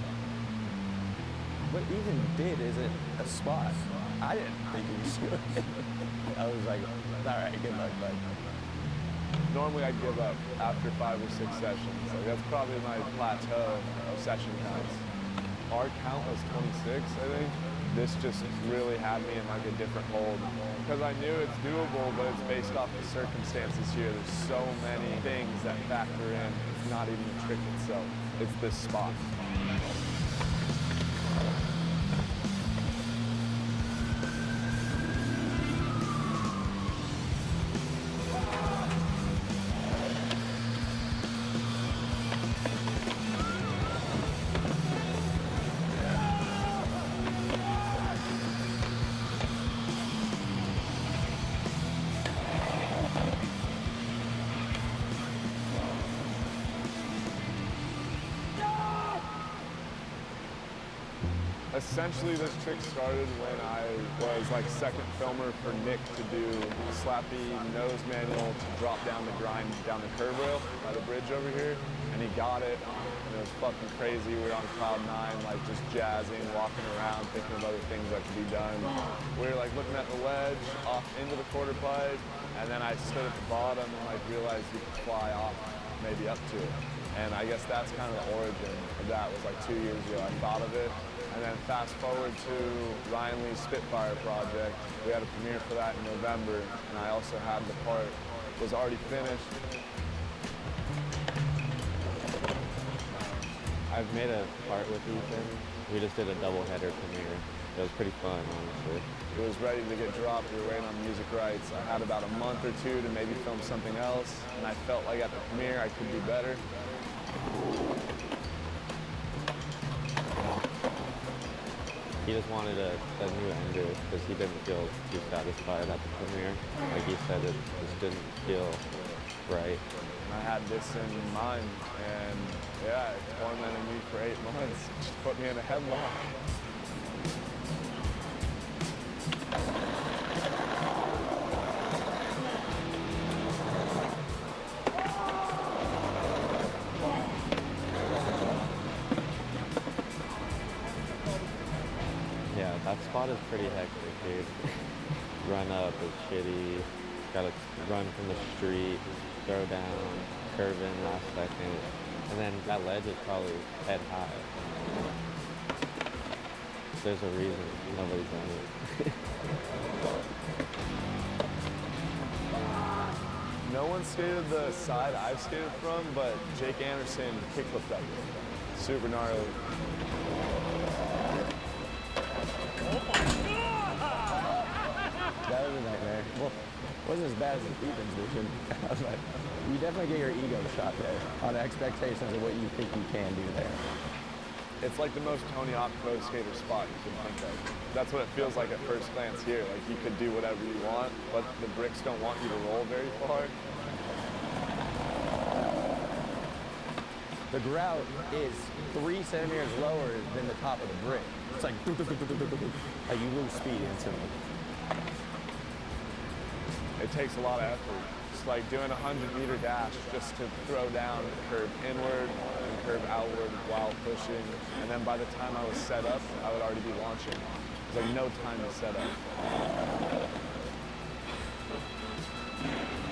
What even did isn't a spot. I didn't think it was good. I was like, all right, good luck, bud. Normally I'd give up after 5 or 6 sessions. Like that's probably my plateau of session counts. Our count was 26, I think. This just really had me in like a different hold because I knew it's doable, but it's based off the circumstances here. There's so many things that factor in. It's not even the trick itself. It's this spot. Essentially, this trick started when I was like second filmer for Nick to do a slappy nose manual to drop down the grind down the curb rail by the bridge over here. And he got it, and it was fucking crazy. We were on cloud 9, like just jazzing, walking around, thinking of other things that could be done. We were like looking at the ledge, off into the quarter pipe, and then I stood at the bottom and like realized you could fly off, maybe up to it. And I guess that's kind of the origin of that, was like 2 years ago. I thought of it. And then fast forward to Ryan Lee's Spitfire project. We had a premiere for that in November, and I also had the part, was already finished. I've made a part with Ethan. We just did a double-header premiere. It was pretty fun, honestly. It was ready to get dropped. We were waiting on music rights. I had about a month or 2 to maybe film something else, and I felt like at the premiere I could do better. He just wanted a new ender because he didn't feel too satisfied at the premiere. Like he said, it just didn't feel right. And I had this in mind, and yeah, it tormented me for 8 months. Just put me in a headlock. Yeah, that spot is pretty hectic, dude. Run up is shitty. Gotta run from the street, throw down, curve in last second. And then that ledge is probably head high. There's a reason nobody's done it. No one skated the side I've skated from, but Jake Anderson kickflipped up it. Super gnarly. That was a nightmare. Well, it wasn't as bad as Ethan's vision. But you definitely get your ego shot there on expectations of what you think you can do there. It's like the most Tony Hawk pro skater spot you can think of. That's what it feels like at first glance here. Like you could do whatever you want, but the bricks don't want you to roll very far. The grout is 3 centimeters lower than the top of the brick. It's like, like you lose speed instantly. It takes a lot of effort. It's like doing a 100-meter dash just to throw down, curve inward, and curve outward while pushing. And then by the time I was set up, I would already be launching. It's like no time to set up.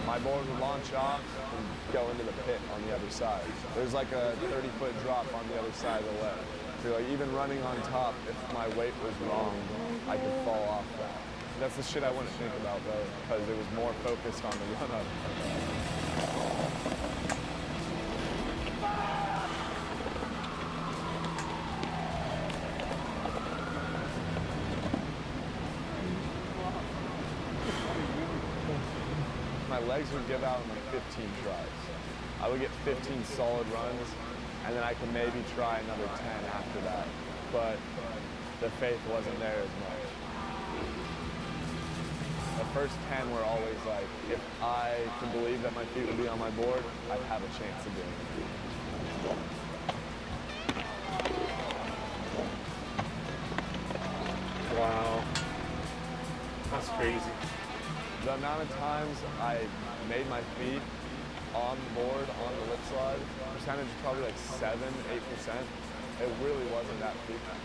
My board would launch off and go into the pit on the other side. There's like a 30-foot drop on the other side of the ledge. So like even running on top, if my weight was wrong, I could fall off that. That's the shit I wouldn't think about though, because it was more focused on the run-up. My legs would give out in like 15 tries. I would get 15 solid runs, and then I could maybe try another 10 after that. But the faith wasn't there as much. The first 10 were always like, if I could believe that my feet would be on my board, I'd have a chance of doing it. Wow. That's crazy. The amount of times I made my feet on the board, on the lip slide, percentage is probably like 7, 8%. It really wasn't that frequent.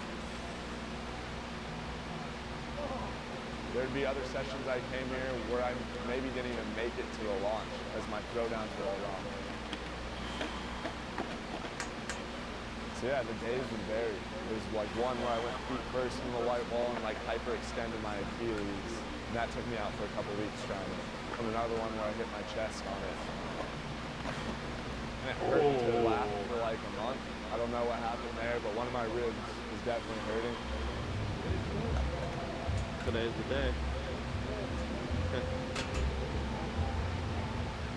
There'd be other sessions I came here where I maybe didn't even make it to the launch as my throwdowns were all wrong. So yeah, the days would vary. There's like one where I went feet first in the white wall and like hyperextended my Achilles. And that took me out for a couple weeks trying it. And another one where I hit my chest on it. And it hurt to laugh for like a month. I don't know what happened there, but one of my ribs is definitely hurting. Today's the day.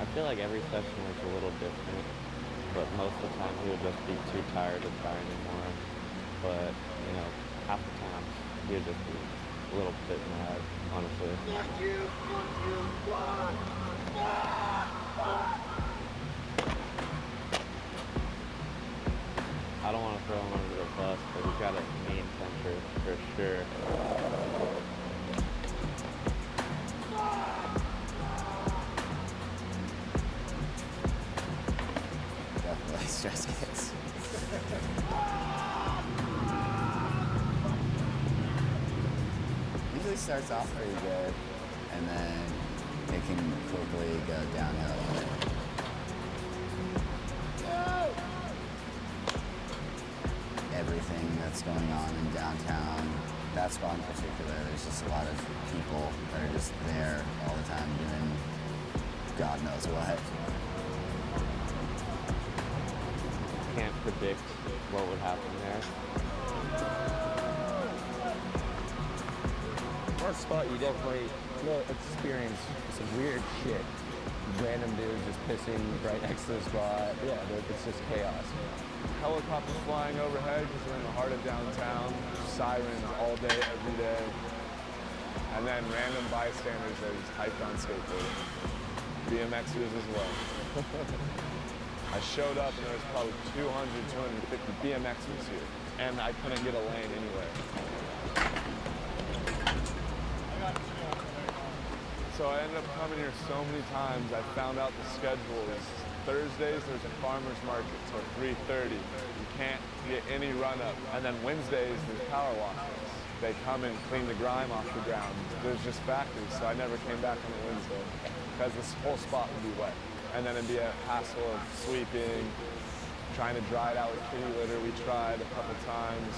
I feel like every session was a little different, but most of the time he would just be too tired to try anymore. But, you know, half the time he would just be a little bit mad, honestly. Fuck you, fuck. I don't want to throw him under the bus, but he's got a mean temper for sure. Definitely stress kids. Usually starts off pretty good, and then it can quickly go downhill. Everything that's going on in downtown, that spot in particular, there's just a lot of people that are just there all the time doing God knows what. Can't predict what would happen there. That spot, you definitely will experience some weird shit. Random dudes just pissing right next to the spot. Yeah, it's just chaos. Helicopters flying overhead because we're in the heart of downtown. Sirens all day, every day. And then random bystanders that are just hyped on skateboarding. BMXers as well. I showed up and there was probably 200, 250 BMXers here, and I couldn't get a lane anywhere. So I ended up coming here so many times. I found out the schedule is Thursdays there's a farmer's market till 3:30. You can't get any run up. And then Wednesdays there's power washes. They come and clean the grime off the ground. There's just factories, so I never came back on a Wednesday because this whole spot would be wet. And then it'd be a hassle of sweeping, trying to dry it out with kitty litter. We tried a couple times.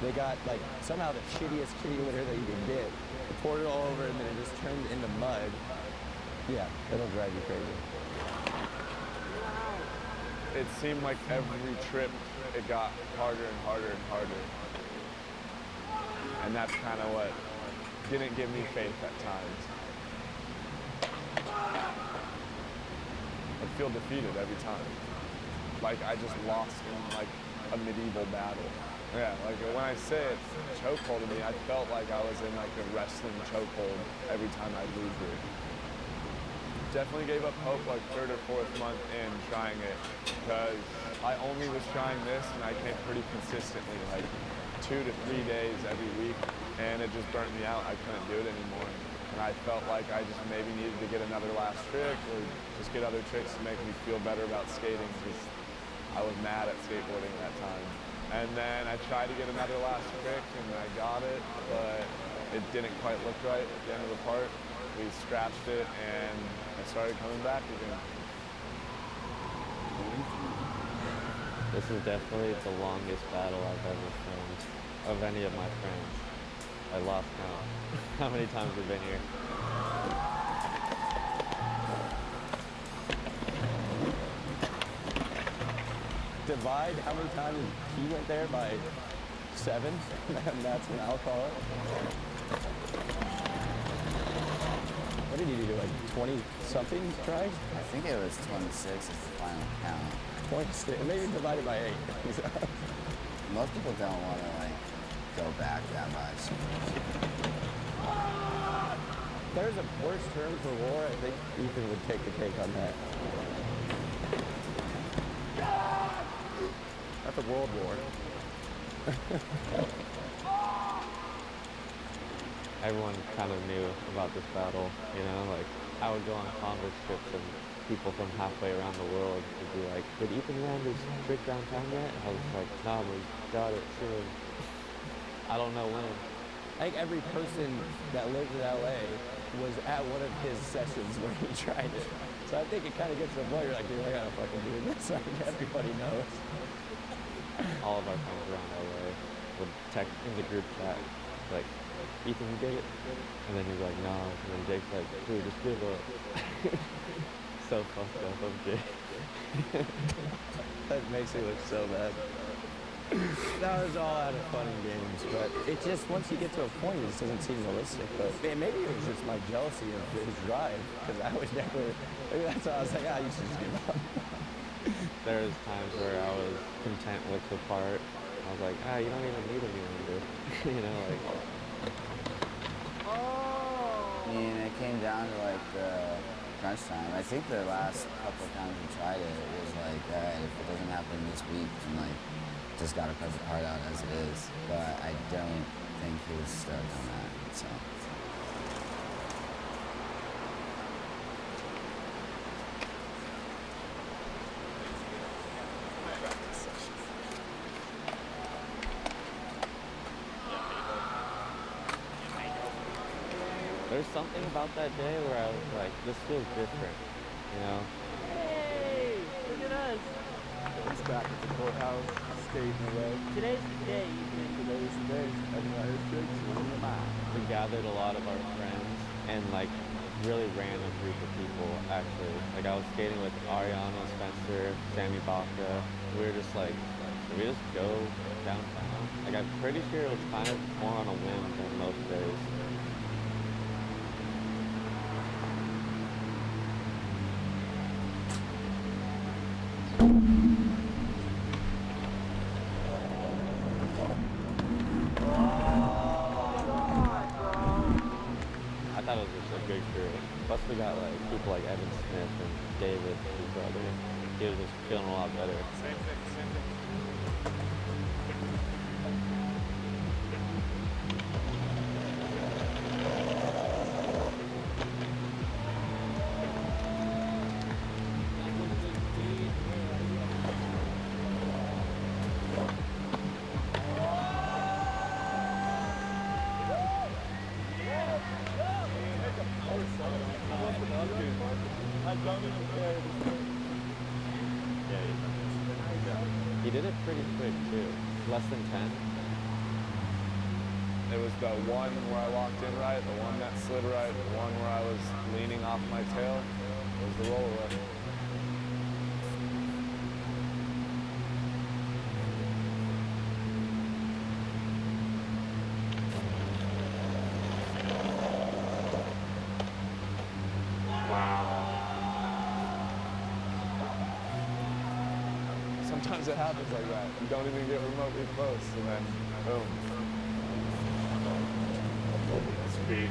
They got like somehow the shittiest kitty litter that you can get. They poured it all over and then it just turned into mud. Yeah, it'll drive you crazy. It seemed like every trip it got harder and harder and harder. And that's kind of what didn't give me faith at times. I'd feel defeated every time. Like I just lost in like a medieval battle. Yeah, like when I say it chokeholded me, I felt like I was in like a wrestling chokehold every time I'd leave here. Definitely gave up hope like third or fourth month in trying it because I only was trying this and I came pretty consistently, like 2 to 3 days every week, and it just burnt me out. I couldn't do it anymore. And I felt like I just maybe needed to get another last trick or just get other tricks to make me feel better about skating because I was mad at skateboarding at that time. And then I tried to get another last trick and I got it, but it didn't quite look right at the end of the part. We scratched it and I started coming back again. This is definitely the longest battle I've ever filmed of any of my friends. I lost count. How many times we've been here? Divide how many times he went there by 7, and that's what I'll call it. What did you do, like 20-something tries? I think it was 26 is the final count. 26, maybe divided by 8. Most people don't want to like go back that much. If there's a worse term for war, I think Ethan would take the cake on that. That's a world war. Everyone kind of knew about this battle, you know, like I would go on Converse trips and people from halfway around the world would be like, did Ethan land his trick downtown yet? And I was like, nah, we got it soon. I don't know when. I think every person that lived in LA was at one of his sessions where he tried it. So I think it kind of gets to the point where you're like, dude, I gotta fucking do this. Like everybody knows. All of our friends around LA would text in the group chat, like, Ethan, you get it? And then he's like, no. And then Jake's like, dude, just give up. So fucked up of Jake. That makes me look so bad. That was all out of fun and games, but it just, once you get to a point, it just doesn't seem realistic. But maybe it was just my jealousy of his drive, because I was never, maybe that's why I was like, you should just give up. There was times where I was content with the part. I was like, you don't even need any longer. You know, like. I mean, it came down to like the crunch time. I think the last couple of times we tried it, it was like, if it doesn't happen this week, then like, just gotta put the part out as it is. But I don't think he was stoked on that, so. There's something about that day where I was like, this feels different, you know? Hey, look at us. It's back at the courthouse, skating away. Today's the day, Ethan. Today's the day. Everybody tricks in the mind. We gathered a lot of our friends and like really random group of people actually. Like I was skating with Ariana, Spencer, Sammy Baca. We were just like, should we just go downtown? Like I'm pretty sure it was kind of more on a whim than most days. we got like people like Evan Smith and David, his brother. He was just feeling a lot better. Same thing. He did it pretty quick too. Less than 10. It was the one where I locked in right, the one that slid right, the one where I was leaning off my tail. It was the roll away. Sometimes it happens like that. You don't even get remotely close, and then boom. That's crazy.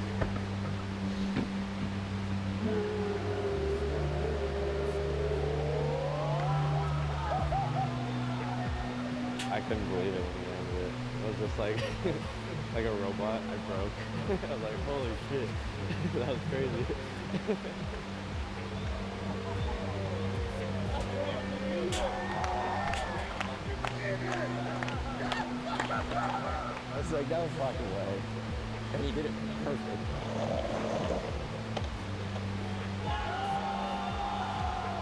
I couldn't believe it when he ended it. It was just like like a robot. I broke. I was like, holy shit. That was crazy. I was like, no fucking way. And he did it perfect.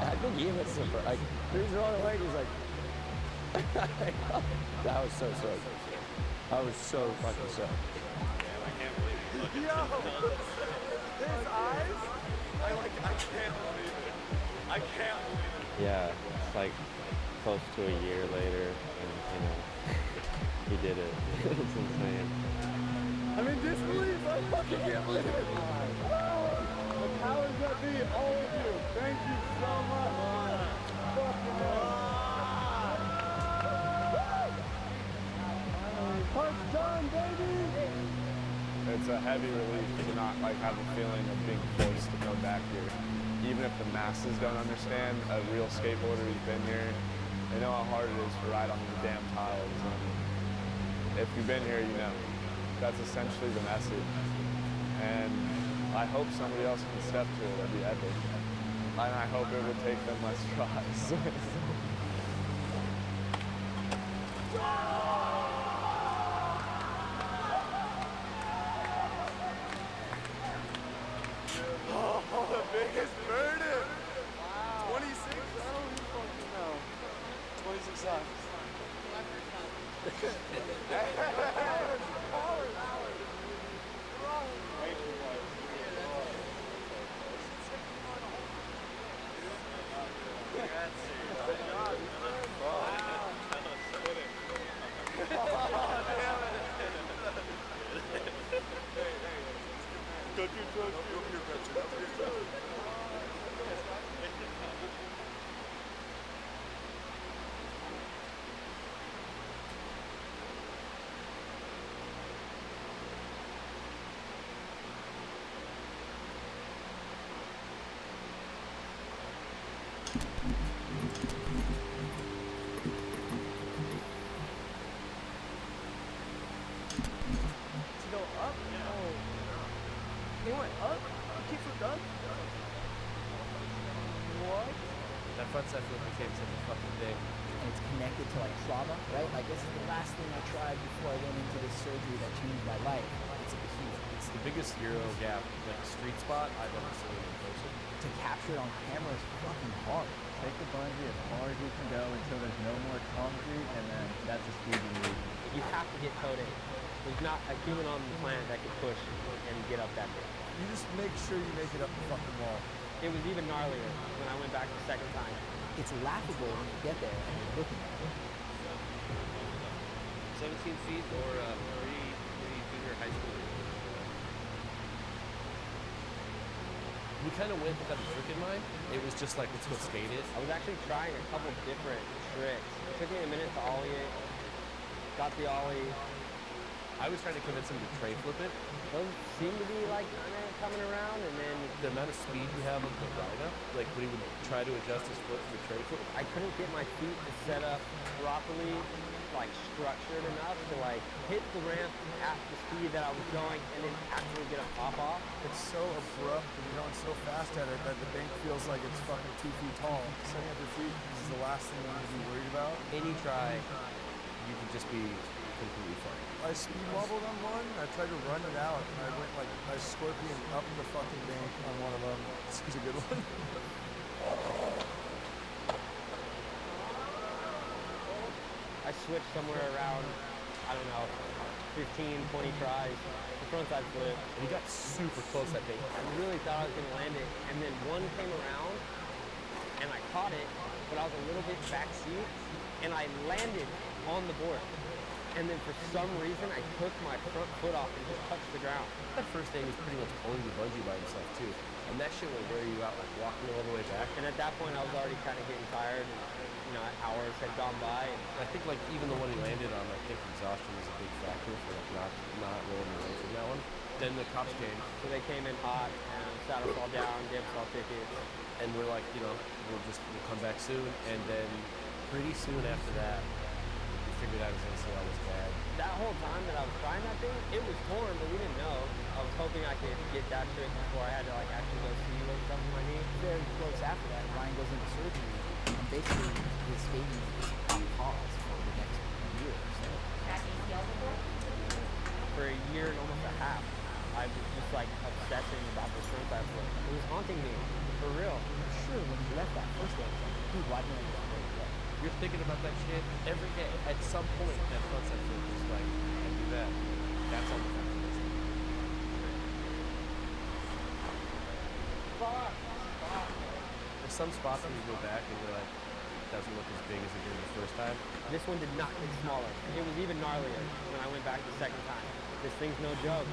I think he was surprised. Like, he was rolling away, he's like, that was so sick. I was so fucking sick. I can't believe it. Yo! His eyes? I can't believe it. I can't believe it. Yeah, it's like close to a year later, and you know, he did it. It's insane. I'm in disbelief. I fucking can't believe it. The powers that be, all of you. Thank you so much. Fucking Part's done, baby. It's a heavy relief to not like have a feeling of being forced to go back here. Even if the masses don't understand, a real skateboarder who's been here, they know how hard it is to ride on the damn tiles. And if you've been here, you know. That's essentially the message. And I hope somebody else can step to it. That'd be epic. And I hope it would take them less tries. Oh, the biggest burden! Wow. 26? I don't even fucking know. 26 sucks. They went up? The kicks were done? What? That front set flip became such a fucking thing. And it's connected to like trauma, right? Like this is the last thing I tried before I went into this surgery that changed my life. It's the biggest Euro gap, like street spot I've ever seen in person. To capture it on camera is fucking hard. Take the bungee as far as you can go until there's no more concrete, and then that's the speed you need. You have to get towed in. There's not a human on the planet that can push and get up that big. You just make sure you make it up the fucking wall. It was even gnarlier when I went back the second time. It's laughable when you get there and you're looking at it. 17 feet or pre-junior high school. We kind of went without a trick in mind. It was just like, let's go skate it. I was actually trying a couple different tricks. It took me a minute to ollie it. Got the ollie. I was trying to convince him to tray flip it. Those seem to be like coming around, and then The amount of speed you have of the ride up, like when he would try to adjust his foot for the tray flip. I couldn't get my feet to set up properly, like structured enough to like hit the ramp at the speed that I was going and then actually get a pop off. It's so abrupt and you're going so fast at it that the bank feels like it's fucking 2 feet tall. Setting up your feet is the last thing you need to be worried about. Any try, you can just be completely fine. I speed wobbled on one. I tried to run it out, and I went like I scorpion up the fucking bank on one of them. This was a good one. I switched somewhere around, I don't know, 15, 20 tries. The frontside flip. And he got super close that day. I really thought I was gonna land it, and then one came around, and I caught it, but I was a little bit backseat, and I landed on the board. And then for some reason, I took my front foot off and just touched the ground. That first day was pretty much pulling the bungee by himself too. And that shit will wear you out, like walking all the way back. And at that point, I was already kind of getting tired, and hours had gone by. And I think like even the one he landed on, I think exhaustion was a big factor for like not rolling away from that one. Then the cops came. So they came in hot and sat us all down, gave us all tickets. And we're like, we'll come back soon. And then pretty soon after that, we figured out his ACL was bad. That whole time that I was trying that thing, it was torn, but we didn't know. I was hoping I could get that trick before I had to like actually go see what was up with my knee. Very close after that, Ryan goes into surgery, and basically his skating is on pause for the next year or so. For a year and almost a half, I was just like obsessing about this frontside flip. It was haunting me, for real. Sure, when you left that first day, I was like, dude, why didn't I go away? You're thinking about that shit every day. At some point, that frontside flip is like, I do that. That's on the fucking list. There's some spots where you go back and you're like, it doesn't look as big as it did the first time. This one did not get smaller. It was even gnarlier when I went back the second time. This thing's no joke.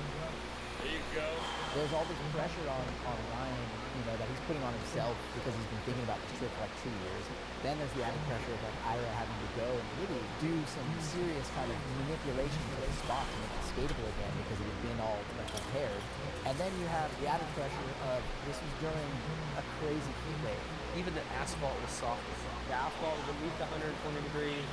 There you go. There's all this pressure on Ryan, that he's putting on himself because he's been thinking about this trip for like 2 years. Then there's the added pressure of like Ira having to go and really do some serious kind of manipulation to the spot to make it skatable again because it had been all like repaired. And then you have the added pressure of this was during a crazy heat wave. Even the asphalt was softer. The asphalt was at least 120 degrees.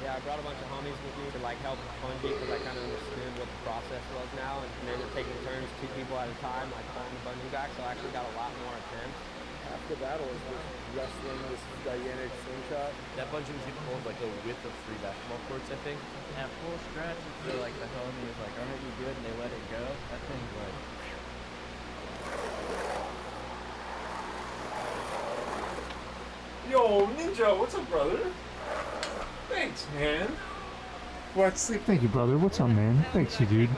Yeah, I brought a bunch of homies with me to like help bungee because I kind of understood what the process was now, and they were taking turns, 2 people at a time, like pulling the bungee back, so I actually got a lot more attempts. Half the battle is just wrestling this gigantic slingshot. That bungee was getting pulled like the width of 3 basketball courts, I think. At full stretch, I feel like the homie was like, alright, you good, and they let it go. That thing's like... Yo, Ninja, what's up, brother? Thanks, man. What sleep? Thank you, brother. What's up, man? Thanks, you dude.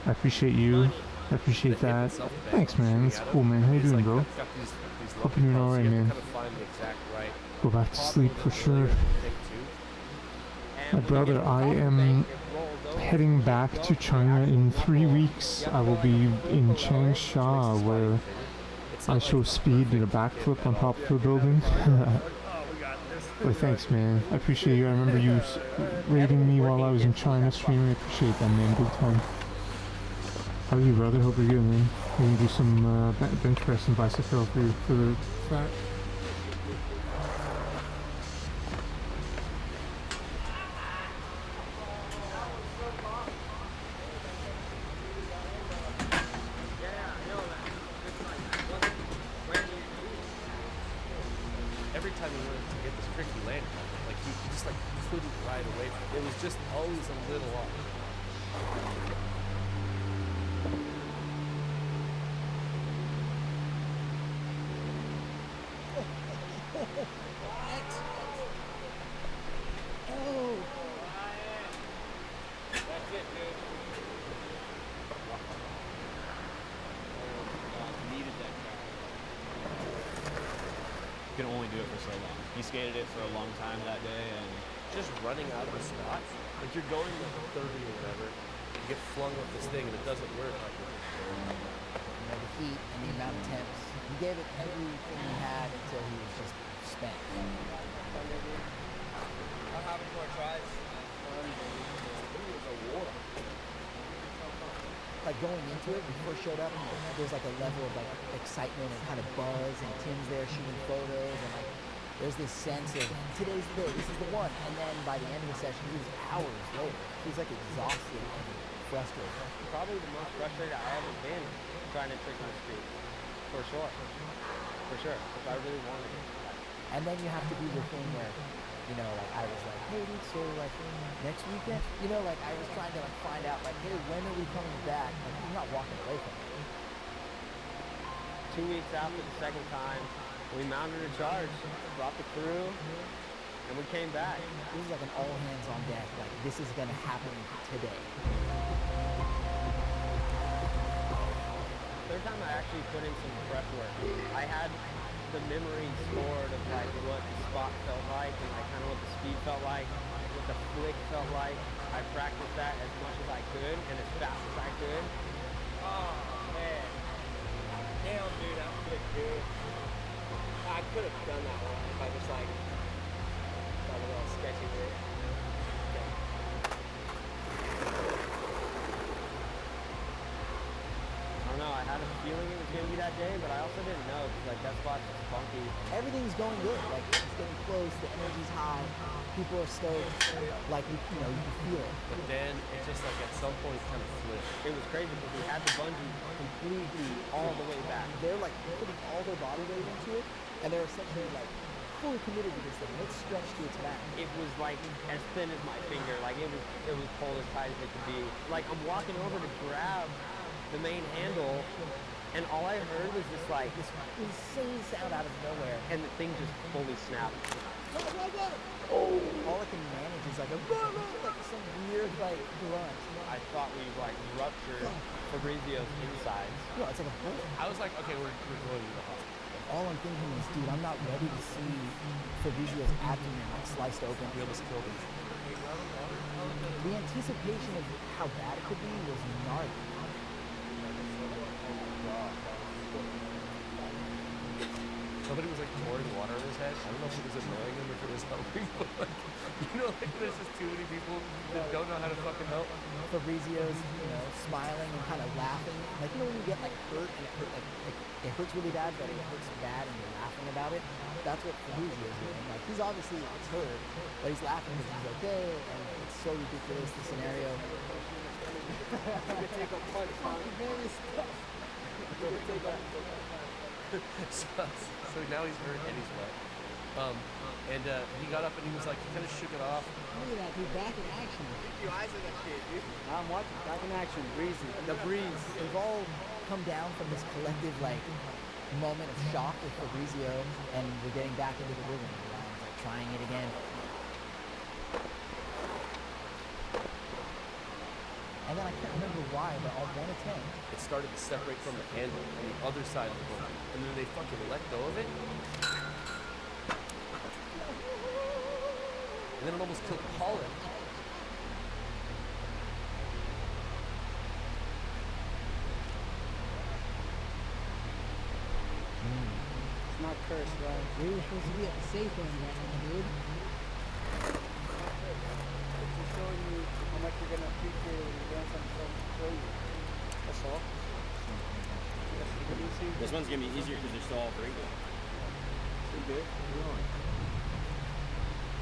I appreciate you. I appreciate that. Thanks, man. That's cool, man. How you doing, bro? Hope you're doing alright, man. Go back to sleep for sure. My brother, I am heading back to China in 3 weeks. I will be in Changsha, where I show speed in a backflip on top of a building. Well, thanks, man. I appreciate you. I remember you rating me while I was in China streaming. I appreciate that, man. Big time. How are you, brother? Hope you're good, man. We're gonna do some bench press and bicep curl for the fat. Every time you wanted to get this tricky landing, like you just like couldn't ride away from it. It was just always a little off. Can only do it for so long. He skated it for a long time that day, and just running out of a spot, like you're going like 30 or whatever, you get flung with this thing and it doesn't work. Like the heat and the amount of temps. He gave it everything he had until he was just spent. I'll have more tries. Like going into it, we first showed up, and there's like a level of like excitement and kind of buzz, and Tim's there shooting photos, and like there's this sense of today's the day, this is the one. And then by the end of the session, he was hours later. He's like exhausted and frustrated. Probably the most frustrated I ever been trying to trick in the street. For sure. For sure. If I really wanted it. And then you have to do the thing where, you know, like I was like, hey dude, so like next weekend, you know, like I was trying to like find out like, hey, when are we coming back? Like I'm not walking away from it. 2 weeks after the second time, we mounted a charge, brought the crew, and we came back. This is like an all hands on deck, like this is gonna happen today. Third time I actually put in some prep work. I had the memory stored of like what the spot felt like and like kind of what the speed felt like, what the flick felt like. I practiced that as much as I could and as fast as I could. Oh man. Damn dude, that flick good. I could have done that one if I just like got a little sketchy with it. I don't know, I had a feeling it was going to be that day, but I also didn't know, because like that spot's just funky. Everything's going good, like it's getting close, the energy's high, people are stoked, like you know, you can feel it. But then it just like at some point kind of flipped. It was crazy because we had the bungee completely all the way back. They're like putting all their body weight into it, and they're essentially like fully committed to this thing. It's stretched to its max. It was like as thin as my finger, like it was pulled as tight as it could be. Like I'm walking over to grab the main handle, and all I heard was this like this insane sound out of nowhere, and the thing just fully snapped. All I can manage is like a like some weird like grunt. I thought we like ruptured Fabrizio's insides. No, it's like a bullet. I was like, okay, we're going to the hospital. All I'm thinking is, dude, I'm not ready to see Fabrizio's abdomen like sliced open. We almost killed him. The anticipation of how bad it could be was gnarly. Somebody was like pouring water on his head. I don't know if it was annoying him or if it was helping, but like, you know, like there's just too many people that don't know how to fucking help. Fabrizio's, you know, smiling and kind of laughing. Like, you know when you get like hurt and it hurts really bad, but it hurts bad and you're laughing about it? That's what Fabrizio's doing. Like, he's obviously, it's hurt, but he's laughing because he's okay, and it's so ridiculous, the scenario. Take a punch, So now he's hurt and he's wet. And he got up and he was like, he kind of shook it off. Look at that, dude, back in action. Keep your eyes on that shit, dude. I'm watching back in action, breezy. The breeze. We've all come down from this collective, like, moment of shock with Fabrizio, and we're getting back into the rhythm. Ryan's like trying it again. And then I can't remember why, but on one attempt, it started to separate from the handle on the other side of the boat. And then they fucking let go of it. And then it almost killed Colin. It's not cursed, right? We were supposed to be at the safe end right now, dude. It's just showing you how much you're gonna appreciate it when you're doing something so crazy. That's all. This one's gonna be easier because they're still all breathing. Pretty good.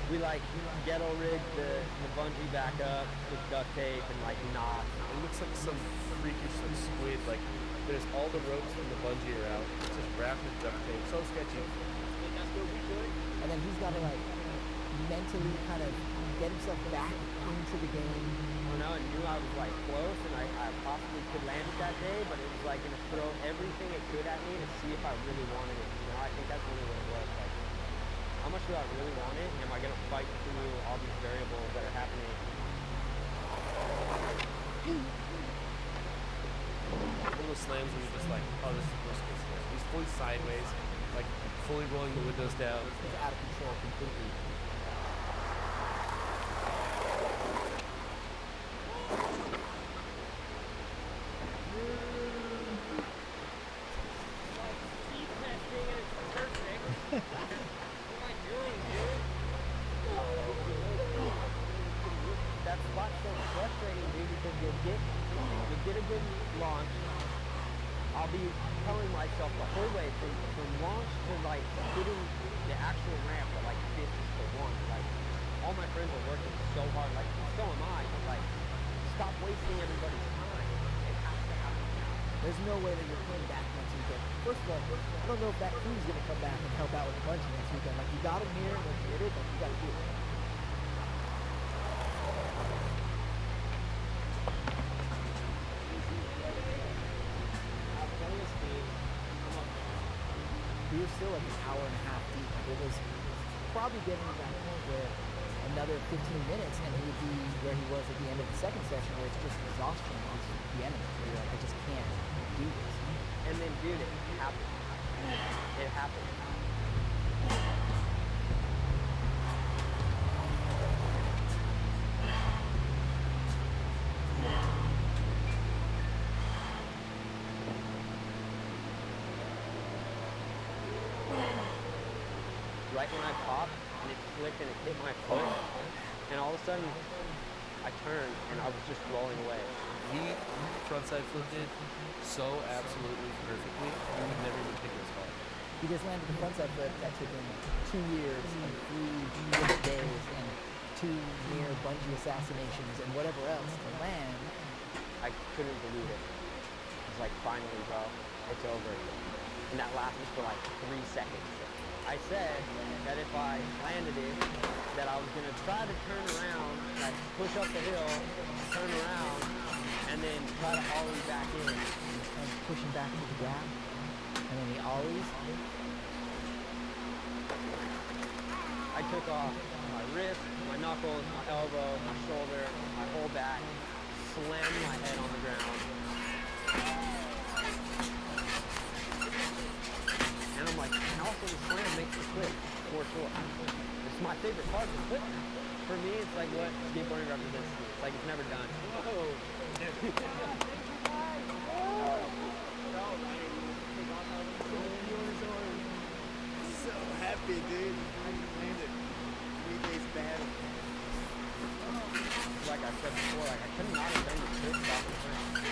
We like ghetto rigged the bungee back up with duct tape and like knots. It looks like some freakish like squid. Like there's all the ropes from the bungee are out. It's just wrapped with duct tape. So sketchy. And then he's got to like mentally kind of get himself back into the game. I know, I knew I was like close and I possibly could land it that day, but it was like gonna throw everything it could at me to see if I really wanted it. You know, I think that's really what it was. Like, how much do I really want it? And am I gonna fight through all these variables that are happening? One of those slams where you're just like, oh, this is worst case scenario. He's fully sideways, like fully rolling the windows down. He's out of control completely. get a good launch, I'll be telling myself the whole way from launch to like hitting the actual ramp at like 50 to 1. Like all my friends are working so hard, like so am I, but like stop wasting everybody's time. It has to happen now. There's no way that you're coming back next weekend. First of all, I don't know if that crew's gonna come back and help out with the bungee next weekend. Like you got them here and they're committed, like you gotta do it. We were still like an hour and a half deep. It was probably getting to that point where another 15 minutes and he would be where he was at the end of the second session, where it's just exhaustion is the enemy. Where you're like, I just can't do this. And then, dude, it happened. It happened. Right when I popped, and it flicked and it hit my foot, and all of a sudden, I turned and I was just rolling away. He frontside flipped it so absolutely perfectly, you would never even think it was hard. He just landed the frontside flip that took him 2 years and 3 different days and 2 near bungee assassinations and whatever else to land. I couldn't believe it. It was like, finally, bro, it's over. And that lasted for like 3 seconds. I said that if I landed it, that I was gonna try to turn around, like push up the hill, turn around, and then try to ollie back in. And pushing back to the gap, and then the ollies. I took off my wrist, my knuckles, my elbow, my shoulder, my whole back, slammed my head on the ground. And I'm like, and also the slam makes the flip, for sure. It's my favorite part of the flip now. For me, it's like what skateboarding represents to me. It's like it's never done. Whoa. So happy, dude. I named it 3 days bad. Like I said before, like I could not have done the trick without the friend.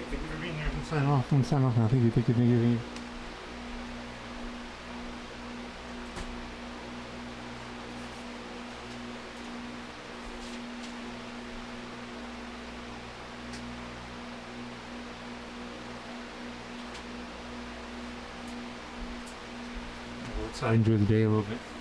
Thank you for being here. Sign off. Let's sign off now. Thank you. Thank you. Thank you. Thank you. So I enjoy the day a little bit.